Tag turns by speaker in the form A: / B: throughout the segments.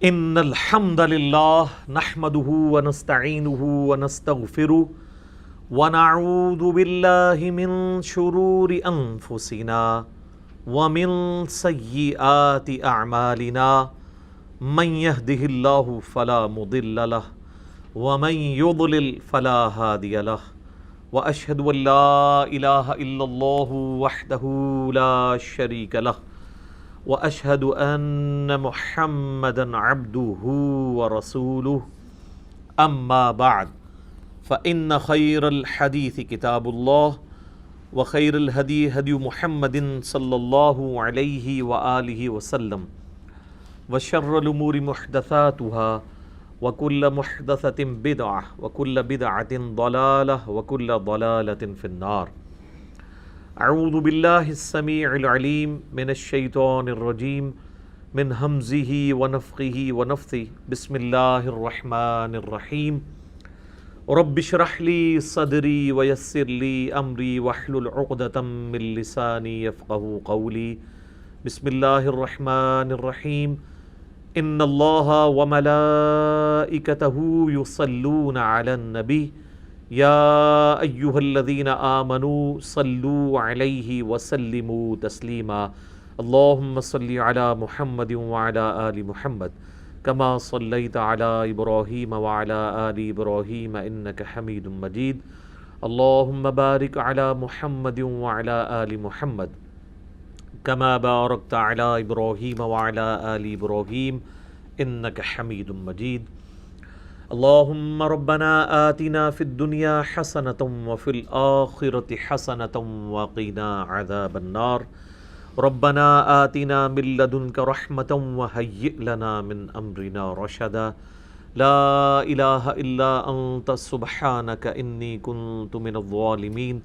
A: ان الحمد للہ نحمده ونستعینه ونستغفره ونعوذ باللہ من شرور انفسنا ومن سیئات اعمالنا من يهده اللہ فلا مضل له ومن يضلل فلا هادی له واشهد ان لا الہ الا اللہ وحدہ لا شریک له واشهد ان محمدا عبده ورسوله اما بعد فان خير الحديث كتاب الله وخير الهدي هدي محمد صلى الله عليه واله وسلم وشر الامور محدثاتها وكل محدثة بدعة وكل بدعة ضلالة وكل ضلالة في النار. اعوذ باللہ السمیع العلیم من الشیطان الرجیم من ہمزہ ونفخہ ونفثہ بسم اللہ الرحمن الرحیم رب اشرح لی صدری ویسر لی امری واحلل عقدۃ من لسانی یفقہوا قولی بسم اللہ الرحمن الرحیم ان اللہ وملائکتہ یصلون علی النبی یا ایہا الذین آمنوا صلوا علیہ وسلموا تسلیما اللہم صلی علی محمد وعلی آل محمد کما صلیت علی ابراہیم وعلی آل ابراہیم انک حمید مجید اللہم بارک علی محمد وعلی آل محمد کما بارکت علی ابراہیم وعلی آل ابراہیم انک حمید مجید اللہم ربنا آتنا فی الدنیا حسنۃ وفی الآخرۃ حسنۃ وقنا عذاب النار ربنا آتنا من لدنک رحمۃ وہیئ لنا من امرنا رشدا لا الہ الا انت سبحانک انی کنت من الظالمین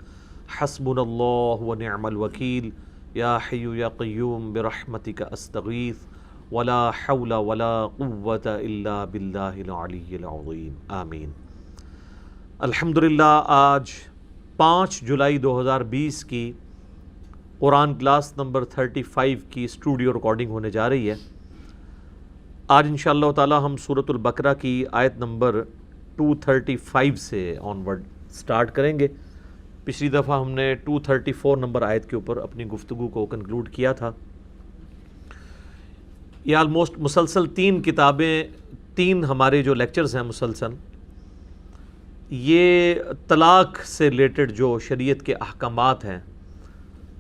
A: حسبنا اللہ ونعم الوکیل یا حی یا قیوم برحمتک استغیث ولا حول ولا قوة الا باللہ العلی العظیم آمین. الحمدللہ آج 5 جولائی 2020 کی قرآن کلاس نمبر 35 کی اسٹوڈیو ریکارڈنگ ہونے جا رہی ہے. آج انشاءاللہ تعالی ہم سورۃ البقرہ کی آیت نمبر 235 سے آنورڈ سٹارٹ کریں گے. پچھلی دفعہ ہم نے 234 نمبر آیت کے اوپر اپنی گفتگو کو کنکلوڈ کیا تھا. یہ آلموسٹ مسلسل 3 کتابیں 3 ہمارے جو لیکچرز ہیں مسلسل یہ طلاق سے ریلیٹڈ جو شریعت کے احکامات ہیں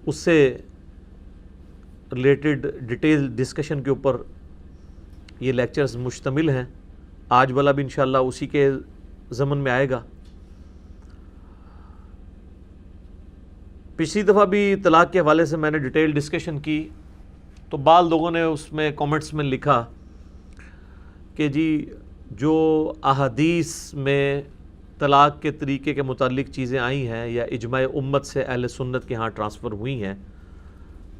A: اس سے ریلیٹڈ ڈیٹیل ڈسکشن کے اوپر یہ لیکچرز مشتمل ہیں. آج والا بھی انشاءاللہ اسی کے ضمن میں آئے گا. پچھلی دفعہ بھی طلاق کے حوالے سے میں نے ڈیٹیل ڈسکشن کی تو بعض لوگوں نے اس میں کامنٹس میں لکھا کہ جی جو احادیث میں طلاق کے طریقے کے متعلق چیزیں آئی ہیں یا اجماع امت سے اہل سنت کے ہاں ٹرانسفر ہوئی ہیں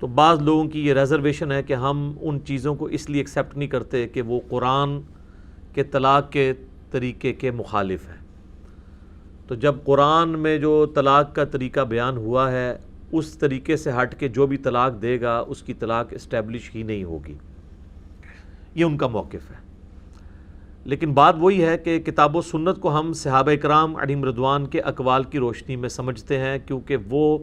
A: تو بعض لوگوں کی یہ ریزرویشن ہے کہ ہم ان چیزوں کو اس لیے ایکسیپٹ نہیں کرتے کہ وہ قرآن کے طلاق کے طریقے کے مخالف ہیں. تو جب قرآن میں جو طلاق کا طریقہ بیان ہوا ہے اس طریقے سے ہٹ کے جو بھی طلاق دے گا اس کی طلاق اسٹیبلش ہی نہیں ہوگی. یہ ان کا موقف ہے. لیکن بات وہی ہے کہ کتاب و سنت کو ہم صحابہ کرام علیہم رضوان کے اقوال کی روشنی میں سمجھتے ہیں کیونکہ وہ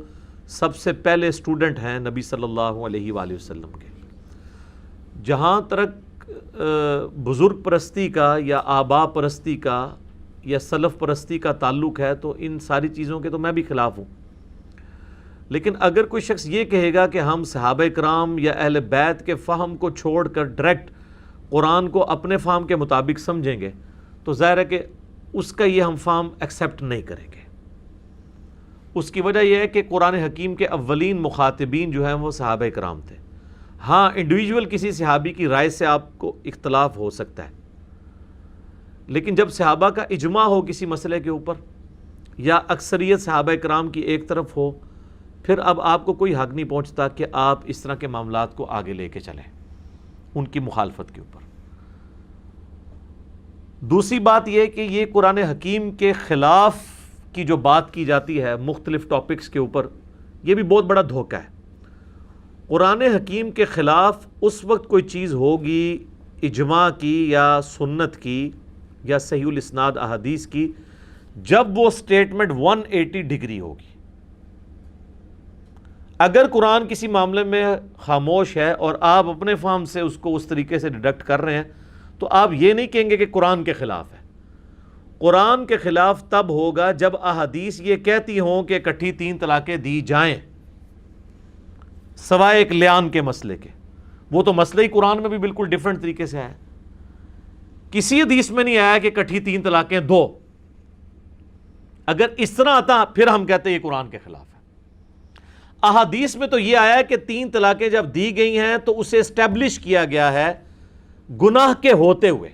A: سب سے پہلے اسٹوڈنٹ ہیں نبی صلی اللہ علیہ وآلہ وسلم کے. جہاں تک بزرگ پرستی کا یا آبا پرستی کا یا سلف پرستی کا تعلق ہے تو ان ساری چیزوں کے تو میں بھی خلاف ہوں. لیکن اگر کوئی شخص یہ کہے گا کہ ہم صحابہ کرام یا اہل بیت کے فہم کو چھوڑ کر ڈائریکٹ قرآن کو اپنے فہم کے مطابق سمجھیں گے تو ظاہر ہے کہ اس کا یہ ہم فہم ایکسیپٹ نہیں کریں گے. اس کی وجہ یہ ہے کہ قرآن حکیم کے اولین مخاطبین جو ہیں وہ صحابہ کرام تھے. ہاں انڈیویجول کسی صحابی کی رائے سے آپ کو اختلاف ہو سکتا ہے لیکن جب صحابہ کا اجماع ہو کسی مسئلے کے اوپر یا اکثریت صحابہ کرام کی ایک طرف ہو پھر اب آپ کو کوئی حق نہیں پہنچتا کہ آپ اس طرح کے معاملات کو آگے لے کے چلیں ان کی مخالفت کے اوپر. دوسری بات یہ کہ یہ قرآن حکیم کے خلاف کی جو بات کی جاتی ہے مختلف ٹاپکس کے اوپر یہ بھی بہت بڑا دھوکہ ہے. قرآن حکیم کے خلاف اس وقت کوئی چیز ہوگی اجماع کی یا سنت کی یا صحیح الاسناد احادیث کی جب وہ سٹیٹمنٹ 180 ڈگری ہوگی. اگر قرآن کسی معاملے میں خاموش ہے اور آپ اپنے فہم سے اس کو اس طریقے سے ڈیڈکٹ کر رہے ہیں تو آپ یہ نہیں کہیں گے کہ قرآن کے خلاف ہے. قرآن کے خلاف تب ہوگا جب احادیث یہ کہتی ہوں کہ اکٹھی 3 طلاقیں دی جائیں سوائے ایک لیان کے مسئلے کے. وہ تو مسئلہ ہی قرآن میں بھی بالکل ڈیفرنٹ طریقے سے ہے. کسی حدیث میں نہیں آیا کہ اکٹھی 3 طلاقیں دو. اگر اس طرح آتا پھر ہم کہتے ہیں یہ قرآن کے خلاف ہے. احادیث میں تو یہ آیا ہے کہ 3 طلاقیں جب دی گئی ہیں تو اسے اسٹیبلش کیا گیا ہے گناہ کے ہوتے ہوئے.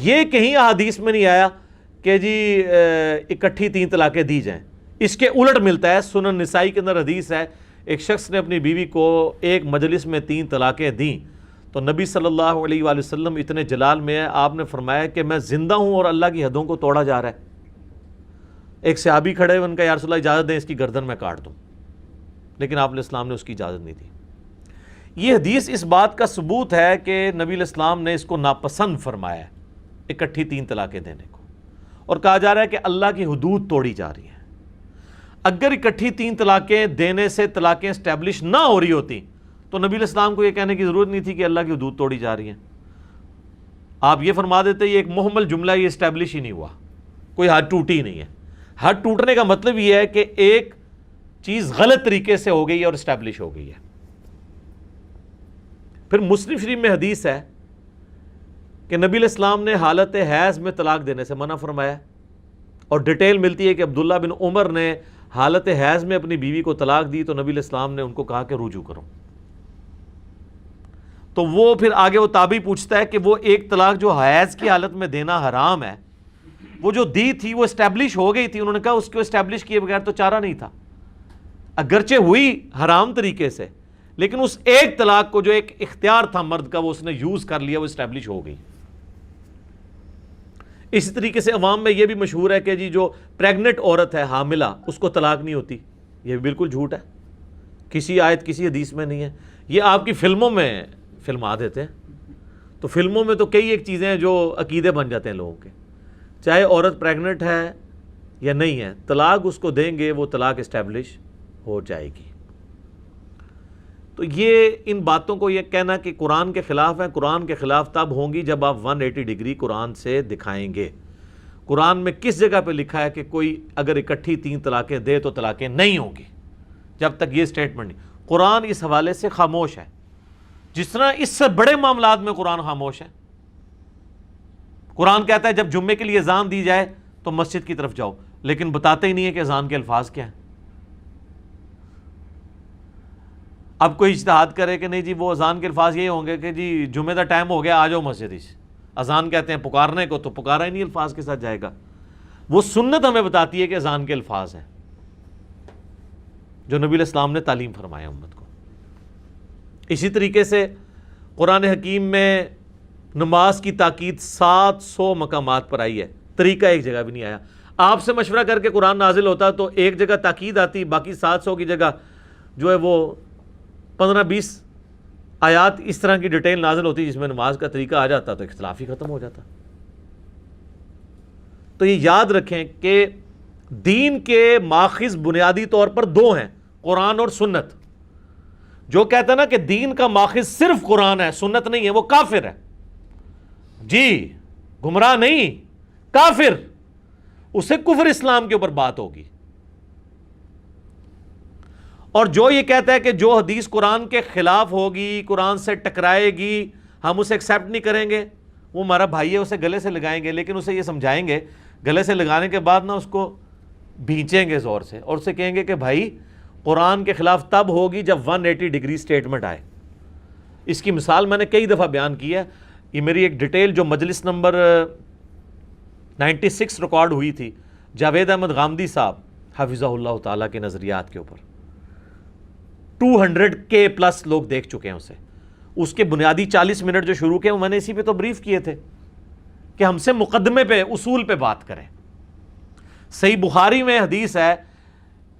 A: یہ کہیں احادیث میں نہیں آیا کہ جی اکٹھی 3 طلاقیں دی جائیں. اس کے الٹ ملتا ہے. سنن نسائی کے اندر حدیث ہے ایک شخص نے اپنی بیوی کو ایک مجلس میں 3 طلاقیں دیں تو نبی صلی اللہ علیہ وآلہ وسلم اتنے جلال میں ہے, آپ نے فرمایا کہ میں زندہ ہوں اور اللہ کی حدوں کو توڑا جا رہا ہے. ایک صحابی کھڑے ان کا یا رسول اللہ اجازت دیں اس کی گردن میں کاٹ دوں, لیکن آپ علیہ السلام نے اس کی اجازت نہیں دی. یہ حدیث اس بات کا ثبوت ہے کہ نبی علیہ السلام نے اس کو ناپسند فرمایا ہے اکٹھی 3 طلاقیں دینے کو, اور کہا جا رہا ہے کہ اللہ کی حدود توڑی جا رہی ہیں. اگر اکٹھی 3 طلاقیں دینے سے طلاقیں اسٹیبلش نہ ہو رہی ہوتی تو نبی علیہ السلام کو یہ کہنے کی ضرورت نہیں تھی کہ اللہ کی حدود توڑی جا رہی ہیں. آپ یہ فرما دیتے یہ ایک محمل جملہ, یہ اسٹیبلش ہی نہیں ہوا, کوئی حد ٹوٹی ہی نہیں ہے. حد ٹوٹنے کا مطلب یہ ہے کہ ایک چیز غلط طریقے سے ہو گئی ہے اور اسٹیبلش ہو گئی ہے. پھر مسلم شریف میں حدیث ہے کہ نبی علیہ السلام نے حالت حیض میں طلاق دینے سے منع فرمایا, اور ڈیٹیل ملتی ہے کہ عبداللہ بن عمر نے حالت حیض میں اپنی بیوی کو طلاق دی تو نبی علیہ السلام نے ان کو کہا کہ رجوع کرو. تو وہ پھر آگے وہ تابعی پوچھتا ہے کہ وہ ایک طلاق جو حیض کی حالت میں دینا حرام ہے, وہ جو دی تھی وہ اسٹیبلش ہو گئی تھی. انہوں نے کہا اس کو اسٹیبلش کیے بغیر تو چارہ نہیں تھا, اگرچہ ہوئی حرام طریقے سے, لیکن اس ایک طلاق کو جو ایک اختیار تھا مرد کا وہ اس نے یوز کر لیا, وہ اسٹیبلش ہو گئی. اسی طریقے سے عوام میں یہ بھی مشہور ہے کہ جی جو پریگننٹ عورت ہے, حاملہ, اس کو طلاق نہیں ہوتی. یہ بھی بالکل جھوٹ ہے, کسی آیت کسی حدیث میں نہیں ہے. یہ آپ کی فلموں میں فلما دیتے ہیں. تو فلموں میں تو کئی ایک چیزیں ہیں جو عقیدے بن جاتے ہیں لوگوں کے. چاہے عورت پریگننٹ ہے یا نہیں ہے, طلاق اس کو دیں گے وہ طلاق اسٹیبلش ہو جائے گی. تو یہ ان باتوں کو یہ کہنا کہ قرآن کے خلاف ہے, قرآن کے خلاف تب ہوں گی جب آپ 180 ڈگری قرآن سے دکھائیں گے. قرآن میں کس جگہ پہ لکھا ہے کہ کوئی اگر اکٹھی 3 طلاقیں دے تو طلاقیں نہیں ہوں گی؟ جب تک یہ سٹیٹمنٹ نہیں. قرآن اس حوالے سے خاموش ہے, جس طرح اس سے بڑے معاملات میں قرآن خاموش ہے. قرآن کہتا ہے جب جمعے کے لیے اذان دی جائے تو مسجد کی طرف جاؤ, لیکن بتاتے ہی نہیں ہے کہ اذان کے الفاظ کیا ہیں. اب کوئی اجتہاد کرے کہ نہیں جی وہ اذان کے الفاظ یہ ہوں گے کہ جی جمعے کا ٹائم ہو گیا آ جاؤ مسجد. اذان کہتے ہیں پکارنے کو, تو پکارا ہی نہیں الفاظ کے ساتھ جائے گا. وہ سنت ہمیں بتاتی ہے کہ اذان کے الفاظ ہیں جو نبی علیہ السلام نے تعلیم فرمایا امت کو. اسی طریقے سے قرآن حکیم میں نماز کی تاکید 700 مقامات پر آئی ہے, طریقہ ایک جگہ بھی نہیں آیا. آپ سے مشورہ کر کے قرآن نازل ہوتا تو ایک جگہ تاکید آتی, باقی 700 کی جگہ جو ہے وہ 15-20 آیات اس طرح کی ڈیٹیل نازل ہوتی جس میں نماز کا طریقہ آ جاتا تو اختلاف ہی ختم ہو جاتا. تو یہ یاد رکھیں کہ دین کے ماخذ بنیادی طور پر 2 ہیں, قرآن اور سنت. جو کہتا ہے نا کہ دین کا ماخذ صرف قرآن ہے سنت نہیں ہے, وہ کافر ہے. جی گمراہ نہیں, کافر. اسے کفر اسلام کے اوپر بات ہوگی. اور جو یہ کہتا ہے کہ جو حدیث قرآن کے خلاف ہوگی, قرآن سے ٹکرائے گی, ہم اسے ایکسیپٹ نہیں کریں گے, وہ ہمارا بھائی ہے, اسے گلے سے لگائیں گے, لیکن اسے یہ سمجھائیں گے, گلے سے لگانے کے بعد نا اس کو بھینچیں گے زور سے, اور اسے کہیں گے کہ بھائی قرآن کے خلاف تب ہوگی جب 180 ڈگری سٹیٹمنٹ آئے. اس کی مثال میں نے کئی دفعہ بیان کی ہے. یہ میری ایک ڈیٹیل جو مجلس نمبر 96 ریکارڈ ہوئی تھی جاوید احمد غامدی صاحب حفظہ اللہ تعالیٰ کے نظریات کے اوپر, 200K پلس لوگ دیکھ چکے ہیں اسے. اس کے بنیادی 40 منٹ جو شروع کیے وہ میں نے اسی پہ تو بریف کیے تھے کہ ہم سے مقدمے پہ, اصول پہ بات کریں. صحیح بخاری میں حدیث ہے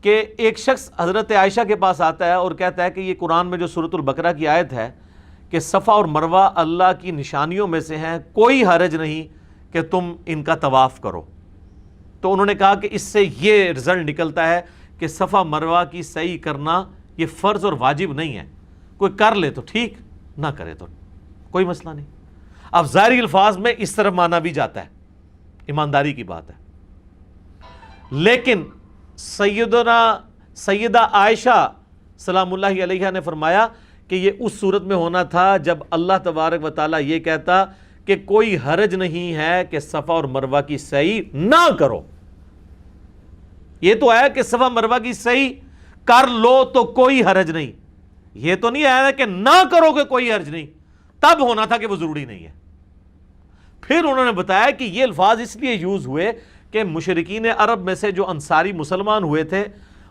A: کہ ایک شخص حضرت عائشہ کے پاس آتا ہے اور کہتا ہے کہ یہ قرآن میں جو سورۃ البقرہ کی آیت ہے کہ صفا اور مروہ اللہ کی نشانیوں میں سے ہیں، کوئی حرج نہیں کہ تم ان کا طواف کرو. تو انہوں نے کہا کہ اس سے یہ رزلٹ نکلتا ہے کہ صفا مروہ کی سعی کرنا یہ فرض اور واجب نہیں ہے، کوئی کر لے تو ٹھیک، نہ کرے تو کوئی مسئلہ نہیں. اب ظاہری الفاظ میں اس طرف مانا بھی جاتا ہے، ایمانداری کی بات ہے. لیکن سیدہ عائشہ سلام اللہ علیہا نے فرمایا کہ یہ اس صورت میں ہونا تھا جب اللہ تبارک و تعالیٰ یہ کہتا کہ کوئی حرج نہیں ہے کہ صفا اور مروہ کی سعی نہ کرو. یہ تو ہے کہ صفا مروہ کی سعی کر لو تو کوئی حرج نہیں، یہ تو نہیں آیا کہ نہ کرو کہ کوئی حرج نہیں. تب ہونا تھا کہ وہ ضروری نہیں ہے. پھر انہوں نے بتایا کہ یہ الفاظ اس لیے یوز ہوئے کہ مشرکین عرب میں سے جو انصاری مسلمان ہوئے تھے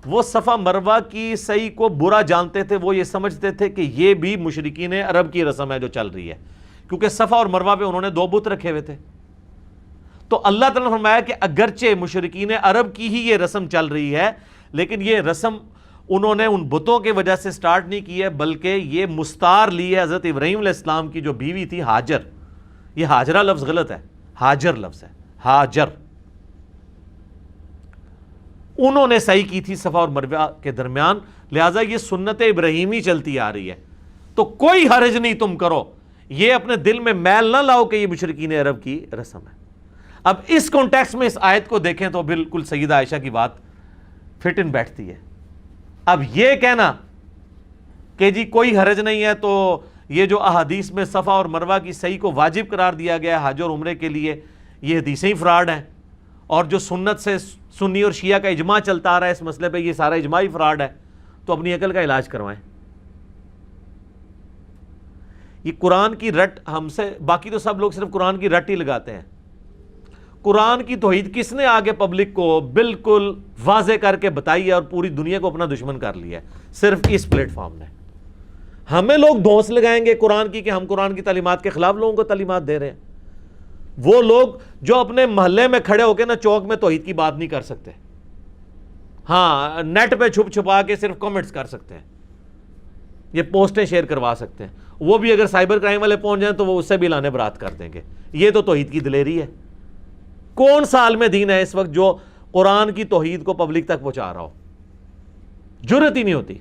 A: وہ صفا مروہ کی سعی کو برا جانتے تھے. وہ یہ سمجھتے تھے کہ یہ بھی مشرکین عرب کی رسم ہے جو چل رہی ہے، کیونکہ صفا اور مروہ پہ انہوں نے 2 بت رکھے ہوئے تھے. تو اللہ تعالیٰ نے فرمایا کہ اگرچہ مشرکین عرب کی ہی یہ رسم چل رہی ہے، لیکن یہ رسم انہوں نے ان بتوں کی وجہ سے سٹارٹ نہیں کی ہے، بلکہ یہ مستعار لی ہے حضرت ابراہیم علیہ السلام کی جو بیوی تھی ہاجر. یہ ہاجرہ لفظ غلط ہے، ہاجر لفظ ہے، ہاجر. انہوں نے سعی کی تھی صفا اور مروہ کے درمیان، لہٰذا یہ سنت ابراہیمی چلتی آ رہی ہے. تو کوئی حرج نہیں تم کرو، یہ اپنے دل میں میل نہ لاؤ کہ یہ مشرکین عرب کی رسم ہے. اب اس کانٹیکس میں اس آیت کو دیکھیں تو بالکل سیدہ عائشہ کی بات فٹ ان بیٹھتی ہے. اب یہ کہنا کہ جی کوئی حرج نہیں ہے، تو یہ جو احادیث میں صفا اور مروہ کی سعی کو واجب قرار دیا گیا ہے حج اور عمرے کے لیے، یہ حدیثیں ہی فراڈ ہیں. اور جو سنت سے سنی اور شیعہ کا اجماع چلتا آ رہا ہے اس مسئلے پہ، یہ سارا اجماع ہی فراڈ ہے. تو اپنی عقل کا علاج کروائیں. یہ قرآن کی رٹ ہم سے، باقی تو سب لوگ صرف قرآن کی رٹ ہی لگاتے ہیں. قرآن کی توحید کس نے آگے پبلک کو بالکل واضح کر کے بتائی ہے اور پوری دنیا کو اپنا دشمن کر لیا ہے؟ صرف اس پلیٹ فارم نے. ہمیں لوگ دھونس لگائیں گے قرآن کی کہ ہم قرآن کی تعلیمات کے خلاف لوگوں کو تعلیمات دے رہے ہیں. وہ لوگ جو اپنے محلے میں کھڑے ہو کے نا چوک میں توحید کی بات نہیں کر سکتے، ہاں نیٹ پہ چھپ چھپا کے صرف کمنٹس کر سکتے ہیں، یہ پوسٹیں شیئر کروا سکتے ہیں. وہ بھی اگر سائبر کرائم والے پہنچ جائیں تو وہ اس سے بھی لانے برات کر دیں گے. یہ تو توحید کی دلیری ہے. کون سا عالم دین ہے اس وقت جو قرآن کی توحید کو پبلک تک پہنچا رہا ہو؟ جرت ہی نہیں ہوتی.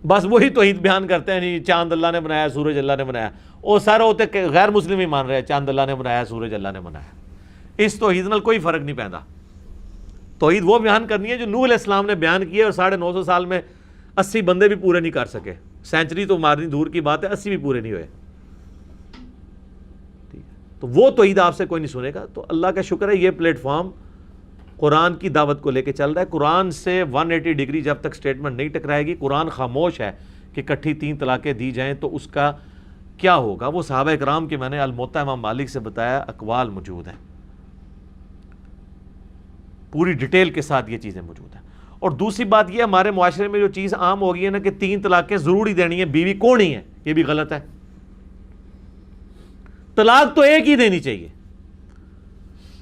A: بس وہی توحید بیان کرتے ہیں، نہیں چاند اللہ نے بنایا، سورج اللہ نے بنایا. وہ سارے ہوتے غیر مسلم ہی مان رہے ہیں چاند اللہ نے بنایا، سورج اللہ نے بنایا. اس توحید نال کوئی فرق نہیں پیندا. توحید وہ بیان کرنی ہے جو نوح علیہ السلام نے بیان کی ہے، اور 950 سال میں 80 بندے بھی پورے نہیں کر سکے. سینچری تو مارنی دور کی بات ہے، 80 بھی پورے نہیں ہوئے. تو وہ توحید آپ سے کوئی نہیں سنے گا. تو اللہ کا شکر ہے یہ پلیٹ فارم قرآن کی دعوت کو لے کے چل رہا ہے. قرآن سے 180 ڈگری جب تک سٹیٹمنٹ نہیں ٹکرائے گی، قرآن خاموش ہے کہ کٹھی 3 طلاقیں دی جائیں تو اس کا کیا ہوگا. وہ صحابہ کرام کے میں نے الموطا امام مالک سے بتایا اقوال موجود ہیں، پوری ڈیٹیل کے ساتھ یہ چیزیں موجود ہیں. اور دوسری بات یہ، ہمارے معاشرے میں جو چیز عام ہو گئی ہے نا کہ 3 طلاقیں ضروری دینی ہے، بیوی کون ہی ہے، یہ بھی غلط ہے. طلاق تو ایک ہی دینی چاہیے.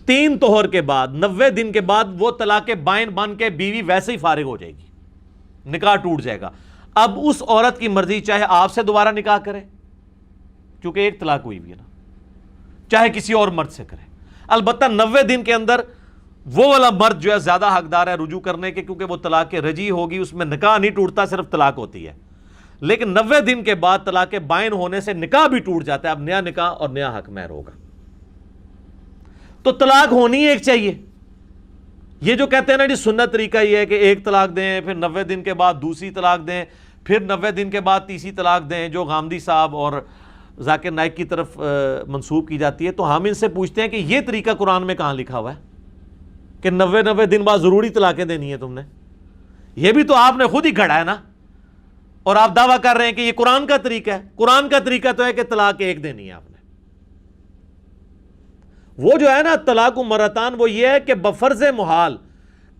A: 3 طہر کے بعد 90 دن کے بعد وہ طلاق بائن بن کے بیوی ویسے ہی فارغ ہو جائے گی، نکاح ٹوٹ جائے گا. اب اس عورت کی مرضی، چاہے آپ سے دوبارہ نکاح کرے کیونکہ ایک طلاق ہوئی بھی ہے نا، چاہے کسی اور مرد سے کرے. البتہ 90 دن کے اندر وہ والا مرد جو ہے زیادہ حقدار ہے رجوع کرنے کے، کیونکہ وہ طلاق رجعی ہوگی، اس میں نکاح نہیں ٹوٹتا، صرف طلاق ہوتی ہے. لیکن 90 دن کے بعد طلاق بائن ہونے سے نکاح بھی ٹوٹ جاتا ہے. اب نیا نکاح اور نیا حق مہر ہوگا. تو طلاق ہونی ایک چاہیے. یہ جو کہتے ہیں نا جی سنت طریقہ یہ ہے کہ ایک طلاق دیں، پھر 90 دن کے بعد دوسری طلاق دیں، پھر 90 دن کے بعد تیسری طلاق دیں، جو غامدی صاحب اور ذاکر نائک کی طرف منسوب کی جاتی ہے. تو ہم ان سے پوچھتے ہیں کہ یہ طریقہ قرآن میں کہاں لکھا ہوا ہے کہ 90 دن بعد ضروری طلاقیں دینی ہیں تم نے؟ یہ بھی تو آپ نے خود ہی گھڑا ہے نا، اور آپ دعویٰ کر رہے ہیں کہ یہ قرآن کا طریقہ ہے. قرآن کا طریقہ تو ہے کہ طلاق ایک دینی ہے آپ نے. وہ جو ہے نا طلاق مرتان، وہ یہ ہے کہ بفرض محال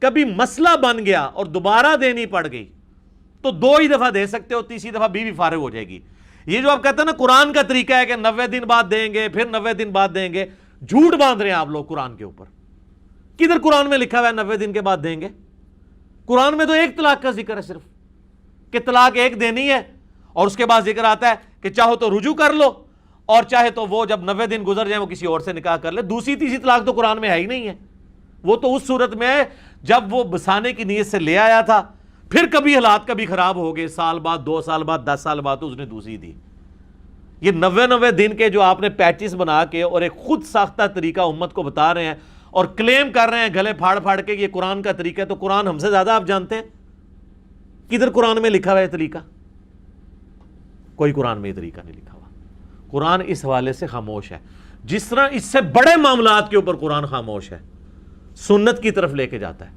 A: کبھی مسئلہ بن گیا اور دوبارہ دینی پڑ گئی تو 2 ہی دفعہ دے سکتے ہو، تیسری دفعہ بیوی فارغ ہو جائے گی. یہ جو آپ کہتے ہیں نا قرآن کا طریقہ ہے کہ 90 دن بعد دیں گے، پھر 90 دن بعد دیں گے، جھوٹ باندھ رہے ہیں آپ لوگ قرآن کے اوپر. کدھر قرآن میں لکھا ہوا ہے 90 دن کے بعد دیں گے؟ قرآن میں تو ایک طلاق کا ذکر ہے صرف، کہ طلاق ایک دینی ہے، اور اس کے بعد ذکر آتا ہے کہ چاہو تو رجوع کر لو، اور چاہے تو وہ جب 90 دن گزر جائیں وہ کسی اور سے نکاح کر لے۔ دوسری تیسری طلاق تو قرآن میں ہے ہی نہیں ہے، وہ تو اس صورت میں ہے جب وہ بسانے کی نیت سے لے آیا تھا، پھر کبھی حالات کبھی خراب ہو گئے، سال بعد 2 سال بعد 10 سال بعد تو اس نے دوسری دی۔ یہ 90 دن کے جو آپ نے پیچز بنا کے اور ایک خود ساختہ طریقہ امت کو بتا رہے ہیں اور کلیم کر رہے ہیں گلے پھاڑ پھاڑ کے یہ قرآن کا طریقہ ہے، تو قرآن ہم سے زیادہ آپ جانتے ہیں؟ کدھر قرآن میں لکھا ہوا ہے طریقہ؟ کوئی قرآن میں یہ طریقہ نہیں لکھا ہوا۔ قرآن اس حوالے سے خاموش ہے، جس طرح اس سے بڑے معاملات کے اوپر قرآن خاموش ہے، سنت کی طرف لے کے جاتا ہے،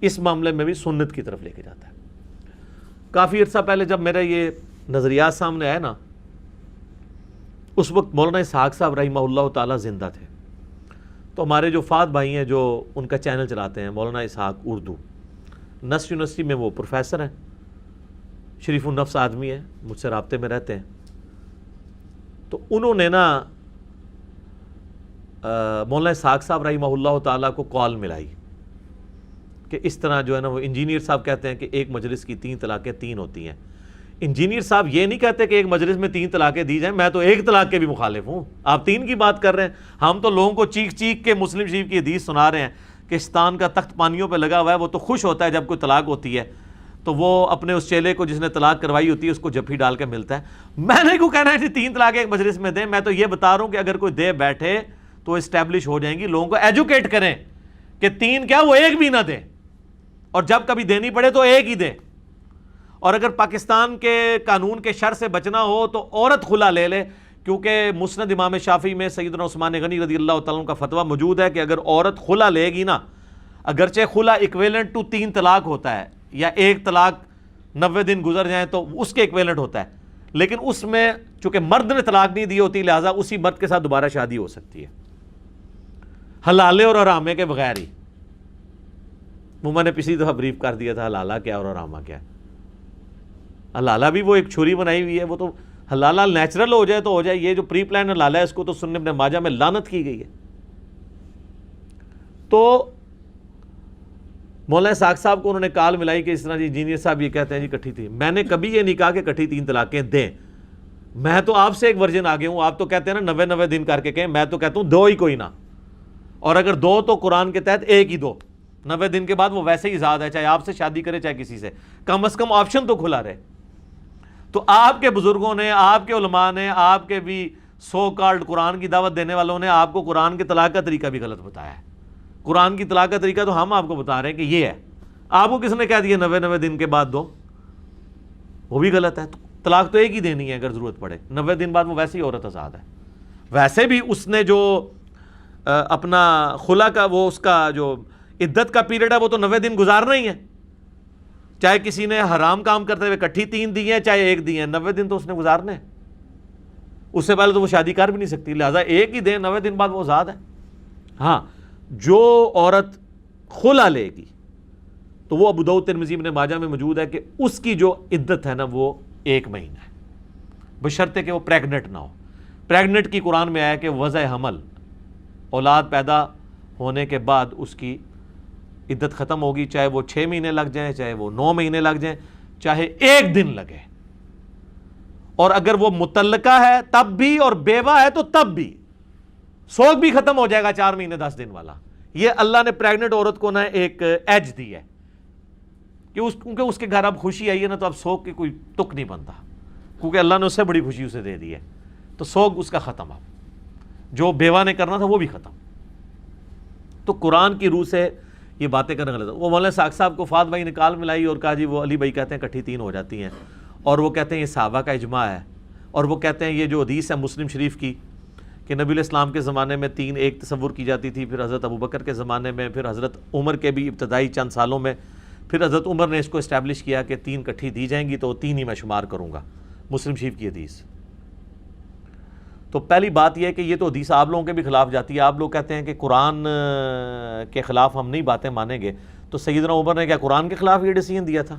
A: اس معاملے میں بھی سنت کی طرف لے کے جاتا ہے۔ کافی عرصہ پہلے جب میرا یہ نظریات سامنے آئے نا، اس وقت مولانا اسحاق صاحب رحمہ اللہ تعالی زندہ تھے، تو ہمارے جو فات بھائی ہیں جو ان کا چینل چلاتے ہیں، مولانا اسحاق اردو، نسٹ یونیورسٹی میں وہ پروفیسر ہیں، شریف النفس آدمی ہیں، مجھ سے رابطے میں رہتے ہیں، تو انہوں نے نا مولانا اسحاق صاحب رحمہ اللہ تعالیٰ کو کال ملائی کہ اس طرح جو ہے نا، وہ انجینئر صاحب کہتے ہیں کہ ایک مجلس کی 3 طلاقیں 3 ہوتی ہیں۔ انجینئر صاحب یہ نہیں کہتے کہ ایک مجلس میں 3 طلاقیں دی جائیں، میں تو 1 طلاق کے بھی مخالف ہوں، آپ 3 کی بات کر رہے ہیں۔ ہم تو لوگوں کو چیخ چیخ کے مسلم شریف کی حدیث سنا رہے ہیں کہ شیطان کا تخت پانیوں پہ لگا ہوا ہے، وہ تو خوش ہوتا ہے جب کوئی طلاق ہوتی ہے، تو وہ اپنے اس چیلے کو جس نے طلاق کروائی ہوتی ہے اس کو جفی ڈال کے ملتا ہے۔ میں نے کو کہنا ہے کہ 3 طلاقیں ایک مجلس میں دیں، میں تو یہ بتا رہا ہوں کہ اگر کوئی دے بیٹھے تو اسٹیبلش ہو جائیں گی، لوگوں کو ایجوکیٹ کریں کہ 3 کیا، وہ 1 بھی نہ دیں، اور جب کبھی دینی پڑے تو 1 ہی دیں۔ اور اگر پاکستان کے قانون کے شر سے بچنا ہو تو عورت خلا لے لے، کیونکہ مسند امام شافعی میں سیدنا عثمان غنی رضی اللہ تعالیٰ عنہ کا فتویٰ موجود ہے کہ اگر عورت خلا لے گی نا، اگرچہ خلا ایکویلنٹ ٹو 3 طلاق ہوتا ہے، یا 1 طلاق 90 دن گزر جائیں تو اس کے ایکویلنٹ ہوتا ہے، لیکن اس میں چونکہ مرد نے طلاق نہیں دی ہوتی، لہٰذا اسی مرد کے ساتھ دوبارہ شادی ہو سکتی ہے، حلالے اور حرامے کے بغیر ہی۔ وہ میں نے پچھلی دفعہ بریف کر دیا تھا حلالہ کیا اور حرامہ کیا۔ حلالہ بھی وہ ایک چھری بنائی ہوئی ہے، وہ تو حلالہ نیچرل ہو جائے تو ہو جائے، یہ جو پری پلان حلالہ ہے اس کو تو سنن ابن ماجہ میں لعنت کی گئی ہے۔ تو مولانا اسحاق صاحب کو انہوں نے کال ملائی کہ اس طرح جی انجینئر صاحب یہ کہتے ہیں جی کٹھی تھی۔ میں نے کبھی یہ نہیں کہا کہ کٹھی 3 طلاقیں دیں، میں تو آپ سے ایک ورژن آگے ہوں، آپ تو کہتے ہیں نا 90 دن کر کے کہیں، میں تو کہتا ہوں 2 ہی کوئی نہ، اور اگر 2 تو قرآن کے تحت 1 ہی دو، 90 دن کے بعد وہ ویسے ہی آزاد ہے، چاہے آپ سے شادی کرے چاہے کسی سے، کم از کم آپشن تو کھلا رہے۔ تو آپ کے بزرگوں نے، آپ کے علماء نے، آپ کے بھی سو کالڈ قرآن کی دعوت دینے والوں نے آپ کو قرآن کے طلاق کا طریقہ بھی غلط بتایا ہے۔ قرآن کی طلاق کا طریقہ تو ہم آپ کو بتا رہے ہیں کہ یہ ہے، آپ کو کس نے کہہ دیا 90 دن کے بعد دو؟ وہ بھی غلط ہے۔ طلاق تو 1 ہی دینی ہے اگر ضرورت پڑے، 90 دن بعد وہ ویسے ہی عورت آزاد ہے۔ ویسے بھی اس نے جو اپنا خلا کا وہ اس کا جو عدت کا پیریڈ ہے وہ تو 90 دن گزارنا ہی ہے، چاہے کسی نے حرام کام کرتے ہوئے کٹھی 3 دی ہیں چاہے 1 دی ہیں، 90 دن تو اس نے گزارنے ہیں، اس سے پہلے تو وہ شادی کر بھی نہیں سکتی، لہٰذا 1 ہی دیں، 90 دن بعد وہ آزاد ہے۔ ہاں، جو عورت خلا لے گی تو وہ ابو داؤد ترمذی ابن ماجہ میں موجود ہے کہ اس کی جو عدت ہے نا وہ 1 مہینہ ہے، بشرطے کہ وہ پریگنٹ نہ ہو۔ پریگنٹ کی قرآن میں آیا کہ وضع حمل، اولاد پیدا ہونے کے بعد اس کی عدت ختم ہوگی، چاہے وہ 6 مہینے لگ جائیں، چاہے وہ 9 مہینے لگ جائیں، چاہے 1 دن لگے۔ اور اگر وہ متعلقہ ہے تب بھی اور بیوہ ہے تو تب بھی، سوگ بھی ختم ہو جائے گا 4 مہینے 10 دن والا۔ یہ اللہ نے پریگنٹ عورت کو نا ایک ایج دی ہے کہ کیونکہ اس کے گھر اب خوشی آئی ہے نا، تو اب سوگ کی کوئی تک نہیں بنتا، کیونکہ اللہ نے اس سے بڑی خوشی اسے دے دی ہے، تو سوگ اس کا ختم، اب جو بیوہ نے کرنا تھا وہ بھی ختم۔ تو قرآن کی روح سے یہ باتیں کرنا غلط ہے۔ وہ مولانا اسحاق صاحب کو فات بھائی نے کال ملائی اور کہا جی وہ علی بھائی کہتے ہیں کٹھی 3 ہو جاتی ہیں، اور وہ کہتے ہیں یہ صحابہ کا اجماع ہے، اور وہ کہتے ہیں یہ جو حدیث ہے مسلم شریف کی کہ نبی علیہ السلام کے زمانے میں 3 ایک تصور کی جاتی تھی، پھر حضرت ابوبکر کے زمانے میں، پھر حضرت عمر کے بھی ابتدائی چند سالوں میں، پھر حضرت عمر نے اس کو اسٹیبلش کیا کہ 3 کٹھی دی جائیں گی تو 3 ہی میں شمار کروں گا، مسلم شریف کی حدیث۔ تو پہلی بات یہ ہے کہ یہ تو حدیث آپ لوگوں کے بھی خلاف جاتی ہے۔ آپ لوگ کہتے ہیں کہ قرآن کے خلاف ہم نہیں باتیں مانیں گے، تو سیدنا عمر نے کیا قرآن کے خلاف یہ ڈیسیژن دیا تھا؟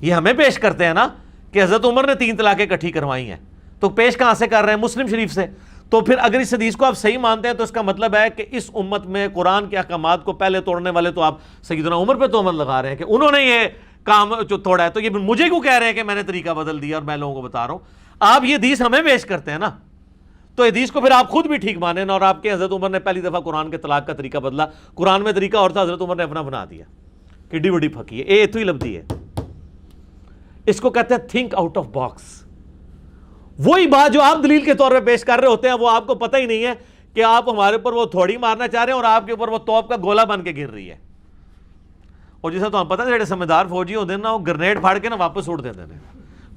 A: یہ ہمیں پیش کرتے ہیں نا کہ حضرت عمر نے 3 طلاقیں اکٹھی کروائی ہیں، تو پیش کہاں سے کر رہے ہیں؟ مسلم شریف سے۔ تو پھر اگر اس حدیث کو آپ صحیح مانتے ہیں تو اس کا مطلب ہے کہ اس امت میں قرآن کے احکامات کو پہلے توڑنے والے تو آپ سیدنا عمر پہ تہمت لگا رہے ہیں کہ انہوں نے یہ کام جو توڑا ہے، تو یہ مجھے کیوں کہہ رہے ہیں کہ میں نے طریقہ بدل دیا اور میں لوگوں کو بتا رہا ہوں؟ آپ یہ حدیث ہمیں پیش کرتے ہیں نا، تو حدیث کو پھر آپ خود بھی ٹھیک مانیں نا، اور آپ کے حضرت عمر نے پہلی دفعہ قرآن کے طلاق کا طریقہ بدلا، قرآن میں طریقہ اور تھا، حضرت عمر نے اپنا بنا دیا، کڈی بڑی پھکی ہے، اے تو ہی لبدی ہے۔ اس کو کہتے ہیں تھنک آؤٹ آف باکس۔ وہی بات جو آپ دلیل کے طور پہ پیش کر رہے ہوتے ہیں وہ آپ کو پتہ ہی نہیں ہے کہ آپ ہمارے اوپر وہ تھوڑی مارنا چاہ رہے ہیں اور آپ کے اوپر وہ توپ کا گولا بن کے گر رہی ہے۔ اور جیسا تو ہم پتہ ہے جڑے سمجھدار فوجی ہوتے ہیں نا، وہ گرنیڈ پھاڑ کے نا واپس اڑ دیتے ہیں۔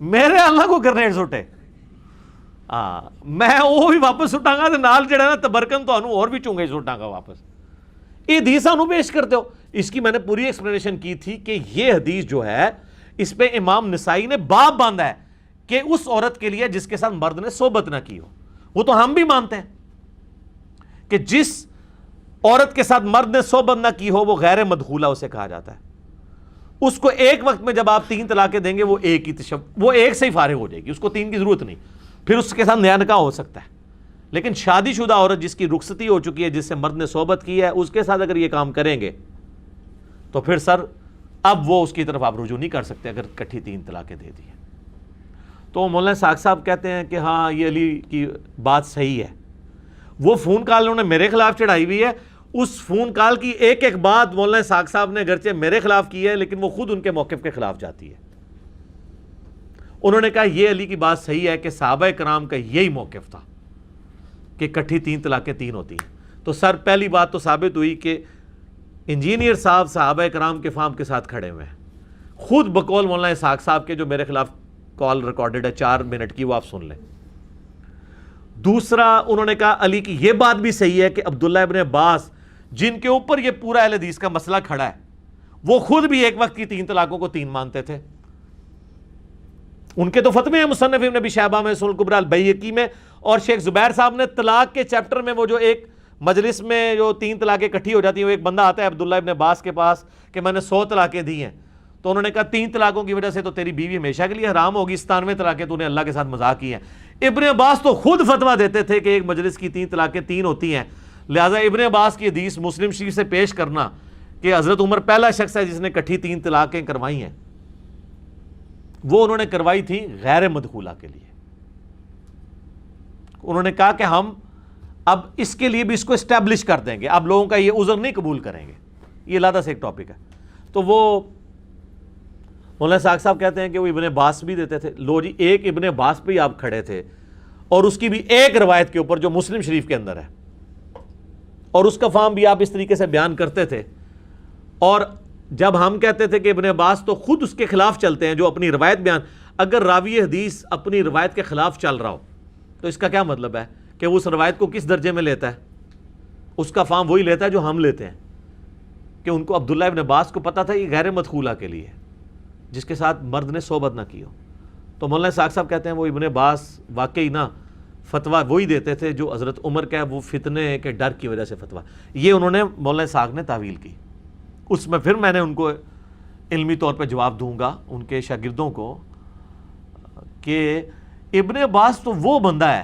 A: میرے اللہ کو گرنیڈ سٹے، میں وہ بھی واپس سٹاں گا، نال جڑا نا تبرکن تو اور بھی چونگے سٹاں گا واپس۔ یہ حدیث انہوں پیش کرتے ہو۔ اس کی میں نے پوری ایکسپلینیشن کی تھی کہ یہ حدیث جو ہے اس پہ امام نسائی نے باب باندھا ہے کہ اس عورت کے لیے جس کے ساتھ مرد نے صحبت نہ کی ہو۔ وہ تو ہم بھی مانتے ہیں کہ جس عورت کے ساتھ مرد نے صحبت نہ کی ہو وہ غیر مدخولہ اسے کہا جاتا ہے۔ اس کو ایک وقت میں جب آپ 3 طلاقیں دیں گے وہ ایک سے ہی فارغ ہو جائے گی، اس کو 3 کی ضرورت نہیں، پھر اس کے ساتھ نیا نکاح ہو سکتا ہے۔ لیکن شادی شدہ عورت جس کی رخصتی ہو چکی ہے، جس سے مرد نے صحبت کی ہے، اس کے ساتھ اگر یہ کام کریں گے تو پھر سر اب وہ اس کی طرف آپ رجوع نہیں کر سکتے اگر کٹھی 3 طلاقیں دے دی ہیں۔ تو مولانا ساق صاحب کہتے ہیں کہ ہاں یہ علی کی بات صحیح ہے۔ وہ فون کال انہوں نے میرے خلاف چڑھائی ہوئی ہے، اس فون کال کی ایک ایک بات مولانا ساق صاحب نے اگرچہ میرے خلاف کی ہے لیکن وہ خود ان کے موقف کے خلاف جاتی ہے۔ انہوں نے کہا یہ علی کی بات صحیح ہے کہ صحابہ کرام کا یہی موقف تھا کہ کٹھی 3 طلاقیں 3 ہوتی ہیں۔ تو سر پہلی بات تو ثابت ہوئی کہ انجینئر صاحب صحابہ کرام کے فام کے ساتھ کھڑے ہوئے ہیں، خود بقول مولانا ساق صاحب کے جو میرے خلاف کال ریکارڈڈ ہے 4 منٹ کی، وہ آپ سن لیں۔ دوسرا انہوں نے کہا علی کی یہ بات بھی صحیح ہے کہ عبداللہ ابن عباس جن کے اوپر یہ پورا اہل حدیث کا مسئلہ کھڑا ہے وہ خود بھی ایک وقت کی 3 طلاقوں کو 3 مانتے تھے۔ ان کے تو فتوے ہیں مصنف ابن ابی شیبہ میں، سنن الکبریٰ البیہقی میں، اور شیخ زبیر صاحب نے طلاق کے چیپٹر میں وہ جو ایک مجلس میں جو 3 طلاقیں اکٹھی ہو جاتی ہیں، وہ ایک بندہ آتا ہے عبداللہ ابن عباس کے پاس کہ میں نے 100 طلاقیں دی ہیں، تو انہوں نے کہا 3 طلاقوں کی وجہ سے تو تیری بیوی ہمیشہ کے لیے حرام ہوگی، 97 طلاقیں تو نے اللہ کے ساتھ مذاق کی ہیں۔ ابن عباس تو خود فتویٰ دیتے تھے کہ ایک مجلس کی 3 طلاقیں 3 ہوتی ہیں، لہٰذا ابن عباس کی حدیث مسلم شریف سے پیش کرنا کہ حضرت عمر پہلا شخص ہے جس نے اکٹھی 3 طلاقیں کروائی ہیں، وہ انہوں نے کروائی تھی غیر مدخولہ کے لیے۔ انہوں نے کہا کہ ہم اب اس کے لیے بھی اس کو اسٹیبلش کر دیں گے، اب لوگوں کا یہ عذر نہیں قبول کریں گے، یہ علیحدہ سے ایک ٹاپک ہے۔ تو وہ مولانا ساق صاحب کہتے ہیں کہ وہ ابن عباس بھی دیتے تھے۔ لو جی، ایک ابن عباس پہ ہی آپ کھڑے تھے اور اس کی بھی ایک روایت کے اوپر جو مسلم شریف کے اندر ہے، اور اس کا فہم بھی آپ اس طریقے سے بیان کرتے تھے، اور جب ہم کہتے تھے کہ ابن عباس تو خود اس کے خلاف چلتے ہیں جو اپنی روایت بیان، اگر راوی حدیث اپنی روایت کے خلاف چل رہا ہو تو اس کا کیا مطلب ہے کہ وہ اس روایت کو کس درجے میں لیتا ہے؟ اس کا فہم وہی لیتا ہے جو ہم لیتے ہیں، کہ ان کو عبداللہ ابن عباس کو پتا تھا یہ غیر مدخولہ کے لیے جس کے ساتھ مرد نے صحبت نہ کی ہو۔ تو مولانا ساق صاحب کہتے ہیں وہ ابن عباس واقعی نا فتویٰ وہی دیتے تھے جو حضرت عمر کا ہے، وہ فتنے کے ڈر کی وجہ سے فتویٰ، یہ انہوں نے مولانا ساق نے تعویل کی۔ اس میں پھر میں نے ان کو علمی طور پہ جواب دوں گا ان کے شاگردوں کو کہ ابن عباس تو وہ بندہ ہے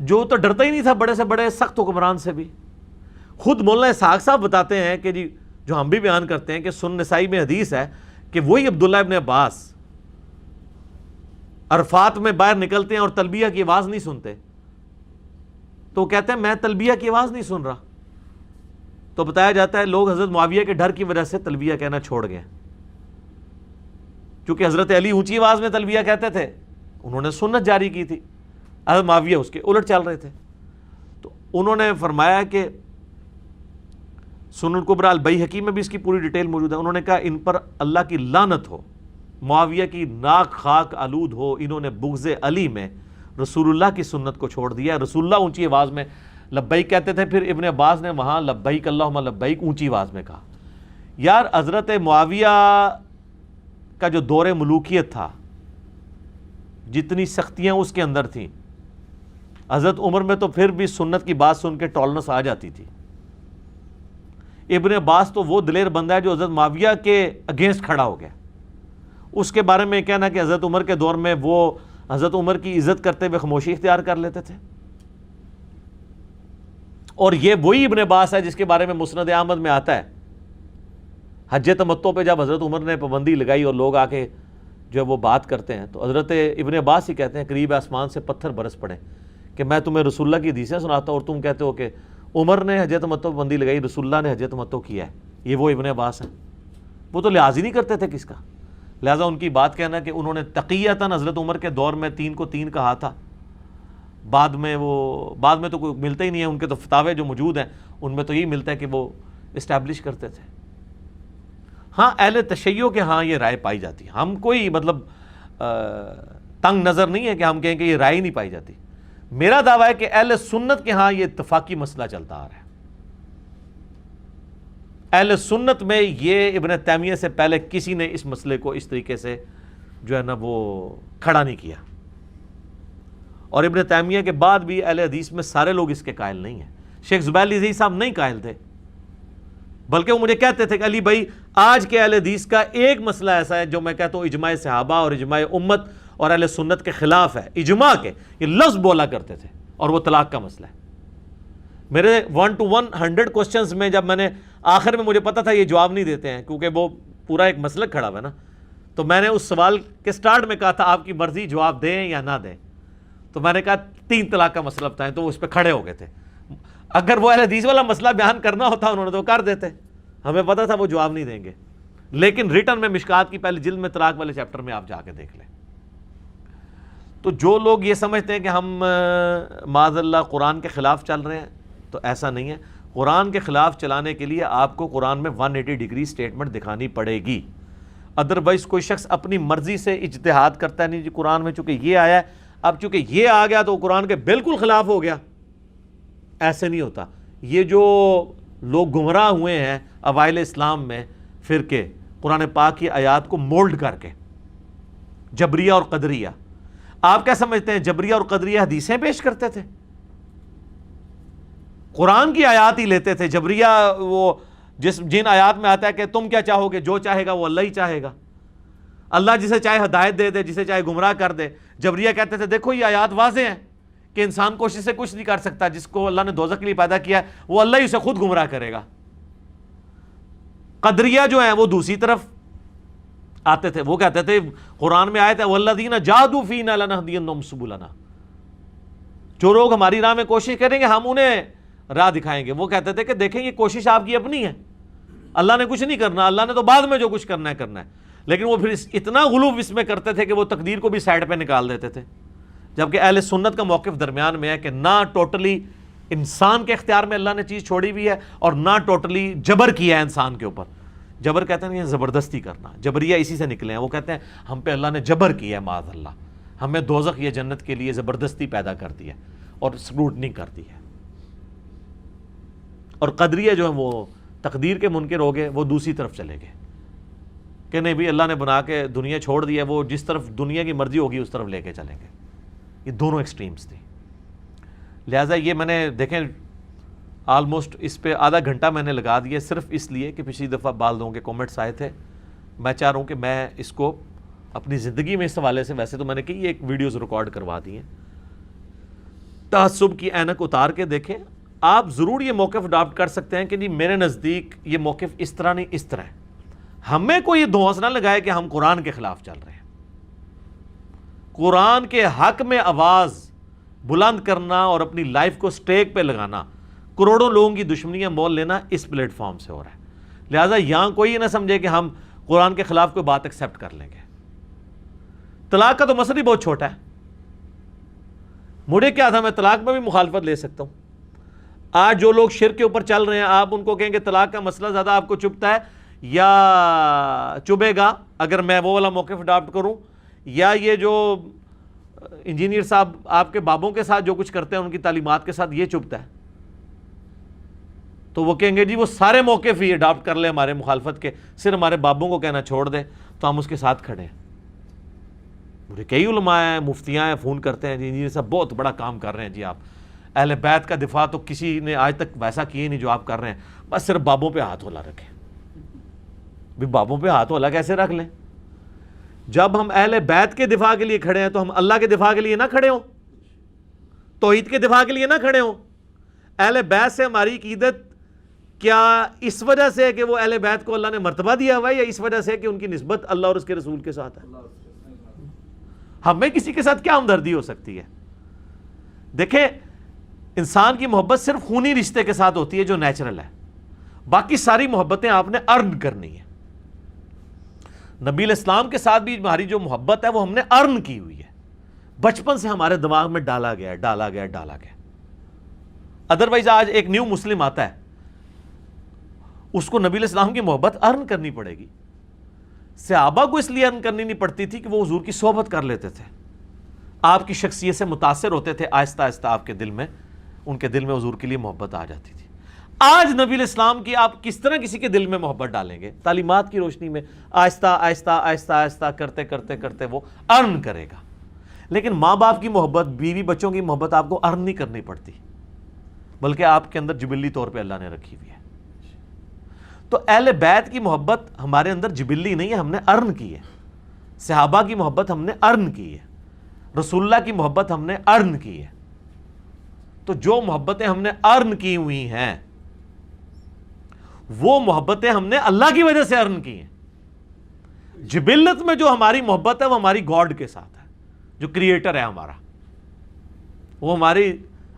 A: جو تو ڈرتا ہی نہیں تھا بڑے سے بڑے سخت حکمران سے بھی۔ خود مولانا ساق صاحب بتاتے ہیں کہ جی جو ہم بھی بیان کرتے ہیں کہ سنن نسائی میں حدیث ہے کہ وہی عبداللہ ابن عباس عرفات میں باہر نکلتے ہیں اور تلبیہ کی آواز نہیں سنتے، تو وہ کہتے ہیں میں تلبیہ کی آواز نہیں سن رہا، تو بتایا جاتا ہے لوگ حضرت معاویہ کے ڈر کی وجہ سے تلبیہ کہنا چھوڑ گئے، چونکہ حضرت علی اونچی آواز میں تلبیہ کہتے تھے، انہوں نے سنت جاری کی تھی، حضرت معاویہ اس کے الٹ چل رہے تھے۔ تو انہوں نے فرمایا کہ سنن الکبریٰ البیہقی میں بھی اس کی پوری ڈیٹیل موجود ہے، انہوں نے کہا ان پر اللہ کی لعنت ہو، معاویہ کی ناک خاک آلود ہو، انہوں نے بغض علی میں رسول اللہ کی سنت کو چھوڑ دیا۔ رسول اللہ اونچی آواز میں لبیک کہتے تھے، پھر ابن عباس نے وہاں لبیک اللہم لبیک اونچی آواز میں کہا۔ یار حضرت معاویہ کا جو دور ملوکیت تھا، جتنی سختیاں اس کے اندر تھیں، حضرت عمر میں تو پھر بھی سنت کی بات سن کے ٹالنس آ جاتی تھی۔ ابن عباس تو وہ دلیر بندہ ہے جو حضرت معاویہ کے اگینسٹ کھڑا ہو گیا۔ اس کے بارے میں کہنا کہ حضرت عمر کے دور میں وہ حضرت عمر کی عزت کرتے ہوئے خاموشی اختیار کر لیتے تھے. اور یہ وہی ابن عباس ہے جس کے بارے میں مسند احمد میں آتا ہے حج تمتع پہ جب حضرت عمر نے پابندی لگائی اور لوگ آ کے جو وہ بات کرتے ہیں تو حضرت ابن عباس ہی کہتے ہیں قریب آسمان سے پتھر برس پڑے کہ میں تمہیں رسول اللہ کی حدیثیں سناتا ہوں اور تم کہتے ہو کہ عمر نے حج تمتع پابندی لگائی، رسول اللہ نے حج تمتع کیا ہے. یہ وہ ابن عباس ہیں، وہ تو لحاظ ہی نہیں کرتے تھے کس کا. لہٰذا ان کی بات کہنا کہ انہوں نے تقیتاً حضرت عمر کے دور میں 3 کو 3 کہا تھا، بعد میں تو کوئی ملتا ہی نہیں ہے. ان کے تو فتاوے جو موجود ہیں ان میں تو یہی ملتا ہے کہ وہ اسٹیبلش کرتے تھے. ہاں اہل تشیع کے ہاں یہ رائے پائی جاتی ہے. ہم کوئی مطلب تنگ نظر نہیں ہے کہ ہم کہیں کہ یہ رائے نہیں پائی جاتی. میرا دعویٰ ہے کہ اہل سنت کے ہاں یہ اتفاقی مسئلہ چلتا آ رہا ہے. اہل سنت میں یہ ابن تیمیہ سے پہلے کسی نے اس مسئلے کو اس طریقے سے جو ہے نا وہ کھڑا نہیں کیا، اور ابن تیمیہ کے بعد بھی اہل حدیث میں سارے لوگ اس کے قائل نہیں ہیں. شیخ زبیر علی صاحب نہیں قائل تھے، بلکہ وہ مجھے کہتے تھے کہ علی بھائی آج کے اہل حدیث کا ایک مسئلہ ایسا ہے جو میں کہتا ہوں اجماع صحابہ اور اجماع امت اور اہل سنت کے خلاف ہے. اجماع کے یہ لفظ بولا کرتے تھے، اور وہ طلاق کا مسئلہ ہے. میرے 1 to 100 کوسچنز میں جب میں نے آخر میں مجھے پتا تھا یہ جواب نہیں دیتے ہیں کیونکہ وہ پورا ایک مسلک کھڑا ہوا ہے نا، تو میں نے اس سوال کے سٹارٹ میں کہا تھا آپ کی مرضی جواب دیں یا نہ دیں. تو میں نے کہا 3 طلاق کا مسئلہ بتائیں، تو وہ اس پہ کھڑے ہو گئے تھے. اگر وہ اہل حدیث والا مسئلہ بیان کرنا ہوتا انہوں نے تو کر دیتے، ہمیں پتا تھا وہ جواب نہیں دیں گے. لیکن ریٹن میں مشکات کی پہلی جلد میں طلاق والے چیپٹر میں آپ جا کے دیکھ لیں. تو جو لوگ یہ سمجھتے ہیں کہ ہم معاذ اللہ قرآن کے خلاف چل رہے ہیں، تو ایسا نہیں ہے. قرآن کے خلاف چلانے کے لیے آپ کو قرآن میں 180 ڈگری سٹیٹمنٹ دکھانی پڑے گی. ادروائز کوئی شخص اپنی مرضی سے اجتہاد کرتا ہے، نہیں جی قرآن میں چونکہ یہ آیا ہے، اب چونکہ یہ آ گیا تو قرآن کے بالکل خلاف ہو گیا. ایسے نہیں ہوتا. یہ جو لوگ گمراہ ہوئے ہیں اوائل اسلام میں فرقے، قرآن پاک کی آیات کو مولڈ کر کے، جبریہ اور قدریہ. آپ کیا سمجھتے ہیں جبریہ اور قدریہ حدیثیں پیش کرتے تھے؟ قرآن کی آیات ہی لیتے تھے. جبریہ وہ جن آیات میں آتا ہے کہ تم کیا چاہو گے، جو چاہے گا وہ اللہ ہی چاہے گا، اللہ جسے چاہے ہدایت دے دے، جسے چاہے گمراہ کر دے. جبریہ کہتے تھے دیکھو یہ آیات واضح ہیں کہ انسان کوشش سے کچھ نہیں کر سکتا، جس کو اللہ نے دوزخ کے لیے پیدا کیا ہے وہ اللہ ہی اسے خود گمراہ کرے گا. قدریہ جو ہیں وہ دوسری طرف آتے تھے، وہ کہتے تھے قرآن میں آیت ہے وَالَّذِينَ جَاهَدُوا فِينَا لَنَهْدِيَنَّهُمْ سُبُلَنَا، جو لوگ ہماری راہ میں کوشش کریں گے ہم انہیں راہ دکھائیں گے. وہ کہتے تھے کہ دیکھیں یہ کوشش آپ کی اپنی ہے، اللہ نے کچھ نہیں کرنا، اللہ نے تو بعد میں جو کچھ کرنا ہے کرنا ہے. لیکن وہ پھر اتنا غلو اس میں کرتے تھے کہ وہ تقدیر کو بھی سائڈ پہ نکال دیتے تھے. جبکہ اہل سنت کا موقف درمیان میں ہے کہ نہ ٹوٹلی انسان کے اختیار میں اللہ نے چیز چھوڑی ہوئی ہے اور نہ ٹوٹلی جبر کیا ہے انسان کے اوپر. جبر کہتے ہیں یہ زبردستی کرنا، جبریہ اسی سے نکلے ہیں. وہ کہتے ہیں ہم پہ اللہ نے جبر کیا ہے، معاذ اللہ ہمیں دوزخ یا جنت کے لیے زبردستی پیدا کر دی ہے اور اسکروٹنی کر دی ہے. اور قدریہ جو ہیں وہ تقدیر کے منکر ہو گئے، وہ دوسری طرف چلے گئے کہ نہیں بھی اللہ نے بنا کے دنیا چھوڑ دی ہے، وہ جس طرف دنیا کی مرضی ہوگی اس طرف لے کے چلیں گے. یہ دونوں ایکسٹریمز تھے. لہٰذا یہ میں نے دیکھیں آلموسٹ اس پہ آدھا گھنٹہ میں نے لگا دیا صرف اس لیے کہ پچھلی دفعہ بال لوگوں کے کومنٹس آئے تھے. میں چاہ رہا ہوں کہ میں اس کو اپنی زندگی میں اس حوالے سے، ویسے تو میں نے کئی ایک ویڈیوز ریکارڈ کروا دی ہیں، تعصب کی اینک اتار کے دیکھیں. آپ ضرور یہ موقف اڈاپٹ کر سکتے ہیں کہ جی میرے نزدیک یہ موقف اس طرح نہیں اس طرح ہے. ہمیں کوئی یہ دھونس نہ لگائے کہ ہم قرآن کے خلاف چل رہے ہیں. قرآن کے حق میں آواز بلند کرنا اور اپنی لائف کو سٹیک پہ لگانا، کروڑوں لوگوں کی دشمنیاں مول لینا اس پلیٹ فارم سے ہو رہا ہے. لہٰذا یہاں کوئی نہ سمجھے کہ ہم قرآن کے خلاف کوئی بات ایکسیپٹ کر لیں گے. طلاق کا تو مسئلہ ہی بہت چھوٹا ہے. مجھے کیا تھا، میں طلاق میں بھی مخالفت لے سکتا ہوں. آج جو لوگ شرک کے اوپر چل رہے ہیں آپ ان کو کہیں گے طلاق کا مسئلہ زیادہ آپ کو چبھتا ہے یا چبھے گا اگر میں وہ والا موقف اڈاپٹ کروں، یا یہ جو انجینئر صاحب آپ کے بابوں کے ساتھ جو کچھ کرتے ہیں ان کی تعلیمات کے ساتھ یہ چبھتا ہے. تو وہ کہیں گے جی وہ سارے موقف ہی اڈاپٹ کر لیں ہمارے مخالفت کے، صرف ہمارے بابوں کو کہنا چھوڑ دیں تو ہم اس کے ساتھ کھڑے ہیں. مجھے کئی علماء ہیں، مفتیاں ہیں، فون کرتے ہیں جی انجینئر صاحب بہت بڑا کام کر رہے ہیں جی، آپ اہل بیت کا دفاع تو کسی نے آج تک ویسا کیے نہیں جو آپ کر رہے ہیں، بس صرف بابوں پہ ہاتھ ہلا رکھیں. بھی بابوں پہ ہاتھ ہلا کیسے رکھ لیں؟ جب ہم اہل بیت کے دفاع کے لیے کھڑے ہیں تو ہم اللہ کے دفاع کے لیے نہ کھڑے ہوں، توحید کے دفاع کے لیے نہ کھڑے ہوں؟ اہل بیت سے ہماری عقیدت کیا اس وجہ سے ہے کہ وہ اہل بیت کو اللہ نے مرتبہ دیا ہوا ہے، یا اس وجہ سے کہ ان کی نسبت اللہ اور اس کے رسول کے ساتھ ہے؟ ہمیں کسی کے ساتھ کیا ہمدردی ہو سکتی ہے؟ دیکھیں، انسان کی محبت صرف خونی رشتے کے ساتھ ہوتی ہے جو نیچرل ہے، باقی ساری محبتیں آپ نے ارن کرنی ہے۔ نبی علیہ السلام کے ساتھ بھی ہماری جو محبت ہے وہ ہم نے ارن کی ہوئی ہے، بچپن سے ہمارے دماغ میں ڈالا گیا۔ ادروائز آج ایک نیو مسلم آتا ہے، اس کو نبی علیہ السلام کی محبت ارن کرنی پڑے گی۔ صحابہ کو اس لیے ارن کرنی نہیں پڑتی تھی کہ وہ حضور کی صحبت کر لیتے تھے، آپ کی شخصیت سے متاثر ہوتے تھے، آہستہ آہستہ آپ کے دل میں، ان کے دل میں حضور کے لیے محبت آ جاتی تھی۔ آج نبی علیہ السلام کی آپ کس طرح کسی کے دل میں محبت ڈالیں گے؟ تعلیمات کی روشنی میں آہستہ کرتے وہ ارن کرے گا۔ لیکن ماں باپ کی محبت، بیوی بچوں کی محبت آپ کو ارن نہیں کرنی پڑتی، بلکہ آپ کے اندر جبلی طور پہ اللہ نے رکھی ہوئی ہے۔ تو اہل بیت کی محبت ہمارے اندر جبلی نہیں ہے، ہم نے ارن کی ہے۔ صحابہ کی محبت ہم نے ارن کی ہے، رسول اللہ کی محبت ہم نے ارن کی ہے۔ تو جو محبتیں ہم نے ارن کی ہوئی ہیں وہ محبتیں ہم نے اللہ کی وجہ سے ارن کی ہیں۔ جبلت میں جو ہماری محبت ہے وہ ہماری گاڈ کے ساتھ ہے، جو کریٹر ہے ہمارا، وہ ہمارے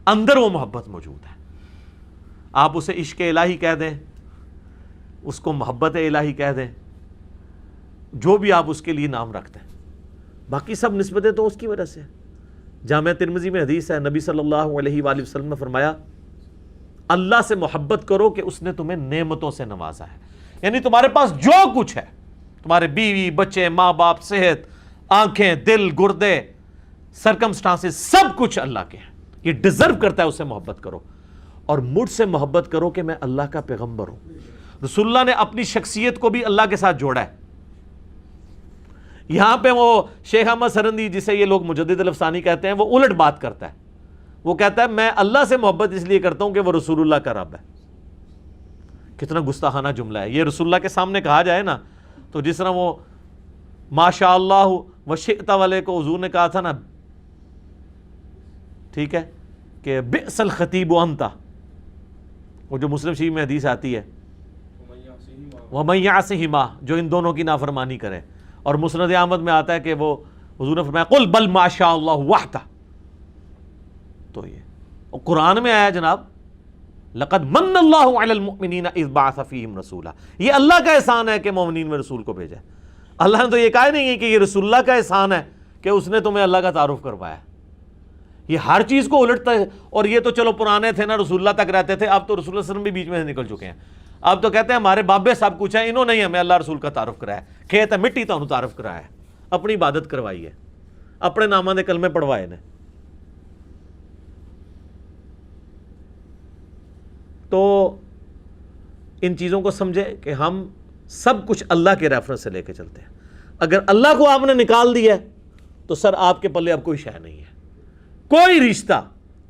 A: اندر وہ محبت موجود ہے۔ آپ اسے عشق الہی کہہ دیں، اس کو محبت الہی کہہ دیں، جو بھی آپ اس کے لیے نام رکھتے ہیں، باقی سب نسبتیں تو اس کی وجہ سے۔ جامعہ ترمذی میں حدیث ہے، نبی صلی اللہ علیہ وآلہ وسلم نے فرمایا، اللہ سے محبت کرو کہ اس نے تمہیں نعمتوں سے نوازا ہے، یعنی تمہارے پاس جو کچھ ہے، تمہارے بیوی بچے ماں باپ صحت آنکھیں دل گردے سرکمسٹانسز سب کچھ اللہ کے ہیں، یہ ڈیزرو کرتا ہے اسے محبت کرو، اور مجھ سے محبت کرو کہ میں اللہ کا پیغمبر ہوں۔ رسول اللہ نے اپنی شخصیت کو بھی اللہ کے ساتھ جوڑا ہے۔ یہاں پہ وہ شیخ احمد سرندی جسے یہ لوگ مجدد الافسانی کہتے ہیں، وہ الٹ بات کرتا ہے، وہ کہتا ہے میں اللہ سے محبت اس لیے کرتا ہوں کہ وہ رسول اللہ کا رب ہے۔ کتنا گستاخانہ جملہ ہے یہ، رسول اللہ کے سامنے کہا جائے نا تو جس طرح وہ ماشاء اللہ وشئت والے کو حضور نے کہا تھا نا، ٹھیک ہے، کہ بئس الخطیب انت، وہ جو مسلم شریف میں حدیث آتی ہے، وَمَن يَعْصِهِمَا، جو ان دونوں کی نافرمانی کرے، اور مسند احمد میں آتا ہے کہ وہ حضور نے فرمایا قل بل ما شاء اللہ وحدہ۔ تو یہ اور قرآن میں آیا جناب، لقد من اللہ علی المؤمنین اذ بعث فیہم رسولا، یہ اللہ کا احسان ہے کہ مومنین میں رسول کو بھیجا ہے۔ اللہ نے تو یہ کہا نہیں ہے کہ یہ رسول اللہ کا احسان ہے کہ اس نے تمہیں اللہ کا تعارف کروایا۔ یہ ہر چیز کو الٹتا ہے، اور یہ تو چلو پرانے تھے نا، رسول اللہ تک رہتے تھے، اب تو رسول اللہ صلی اللہ علیہ وسلم بھی بیچ میں سے نکل چکے ہیں، اب تو کہتے ہیں ہمارے بابے سب کچھ ہیں، انہوں نے ہی ہمیں اللہ رسول کا تعارف کرایا، کھیت ہے مٹی تو انہوں تعارف کرایا ہے، اپنی عبادت کروائی ہے، اپنے نامہ دے کلمے پڑھوائے نے۔ تو ان چیزوں کو سمجھے کہ ہم سب کچھ اللہ کے ریفرنس سے لے کے چلتے ہیں۔ اگر اللہ کو آپ نے نکال دیا ہے تو سر آپ کے پلے اب کوئی شے نہیں ہے۔ کوئی رشتہ،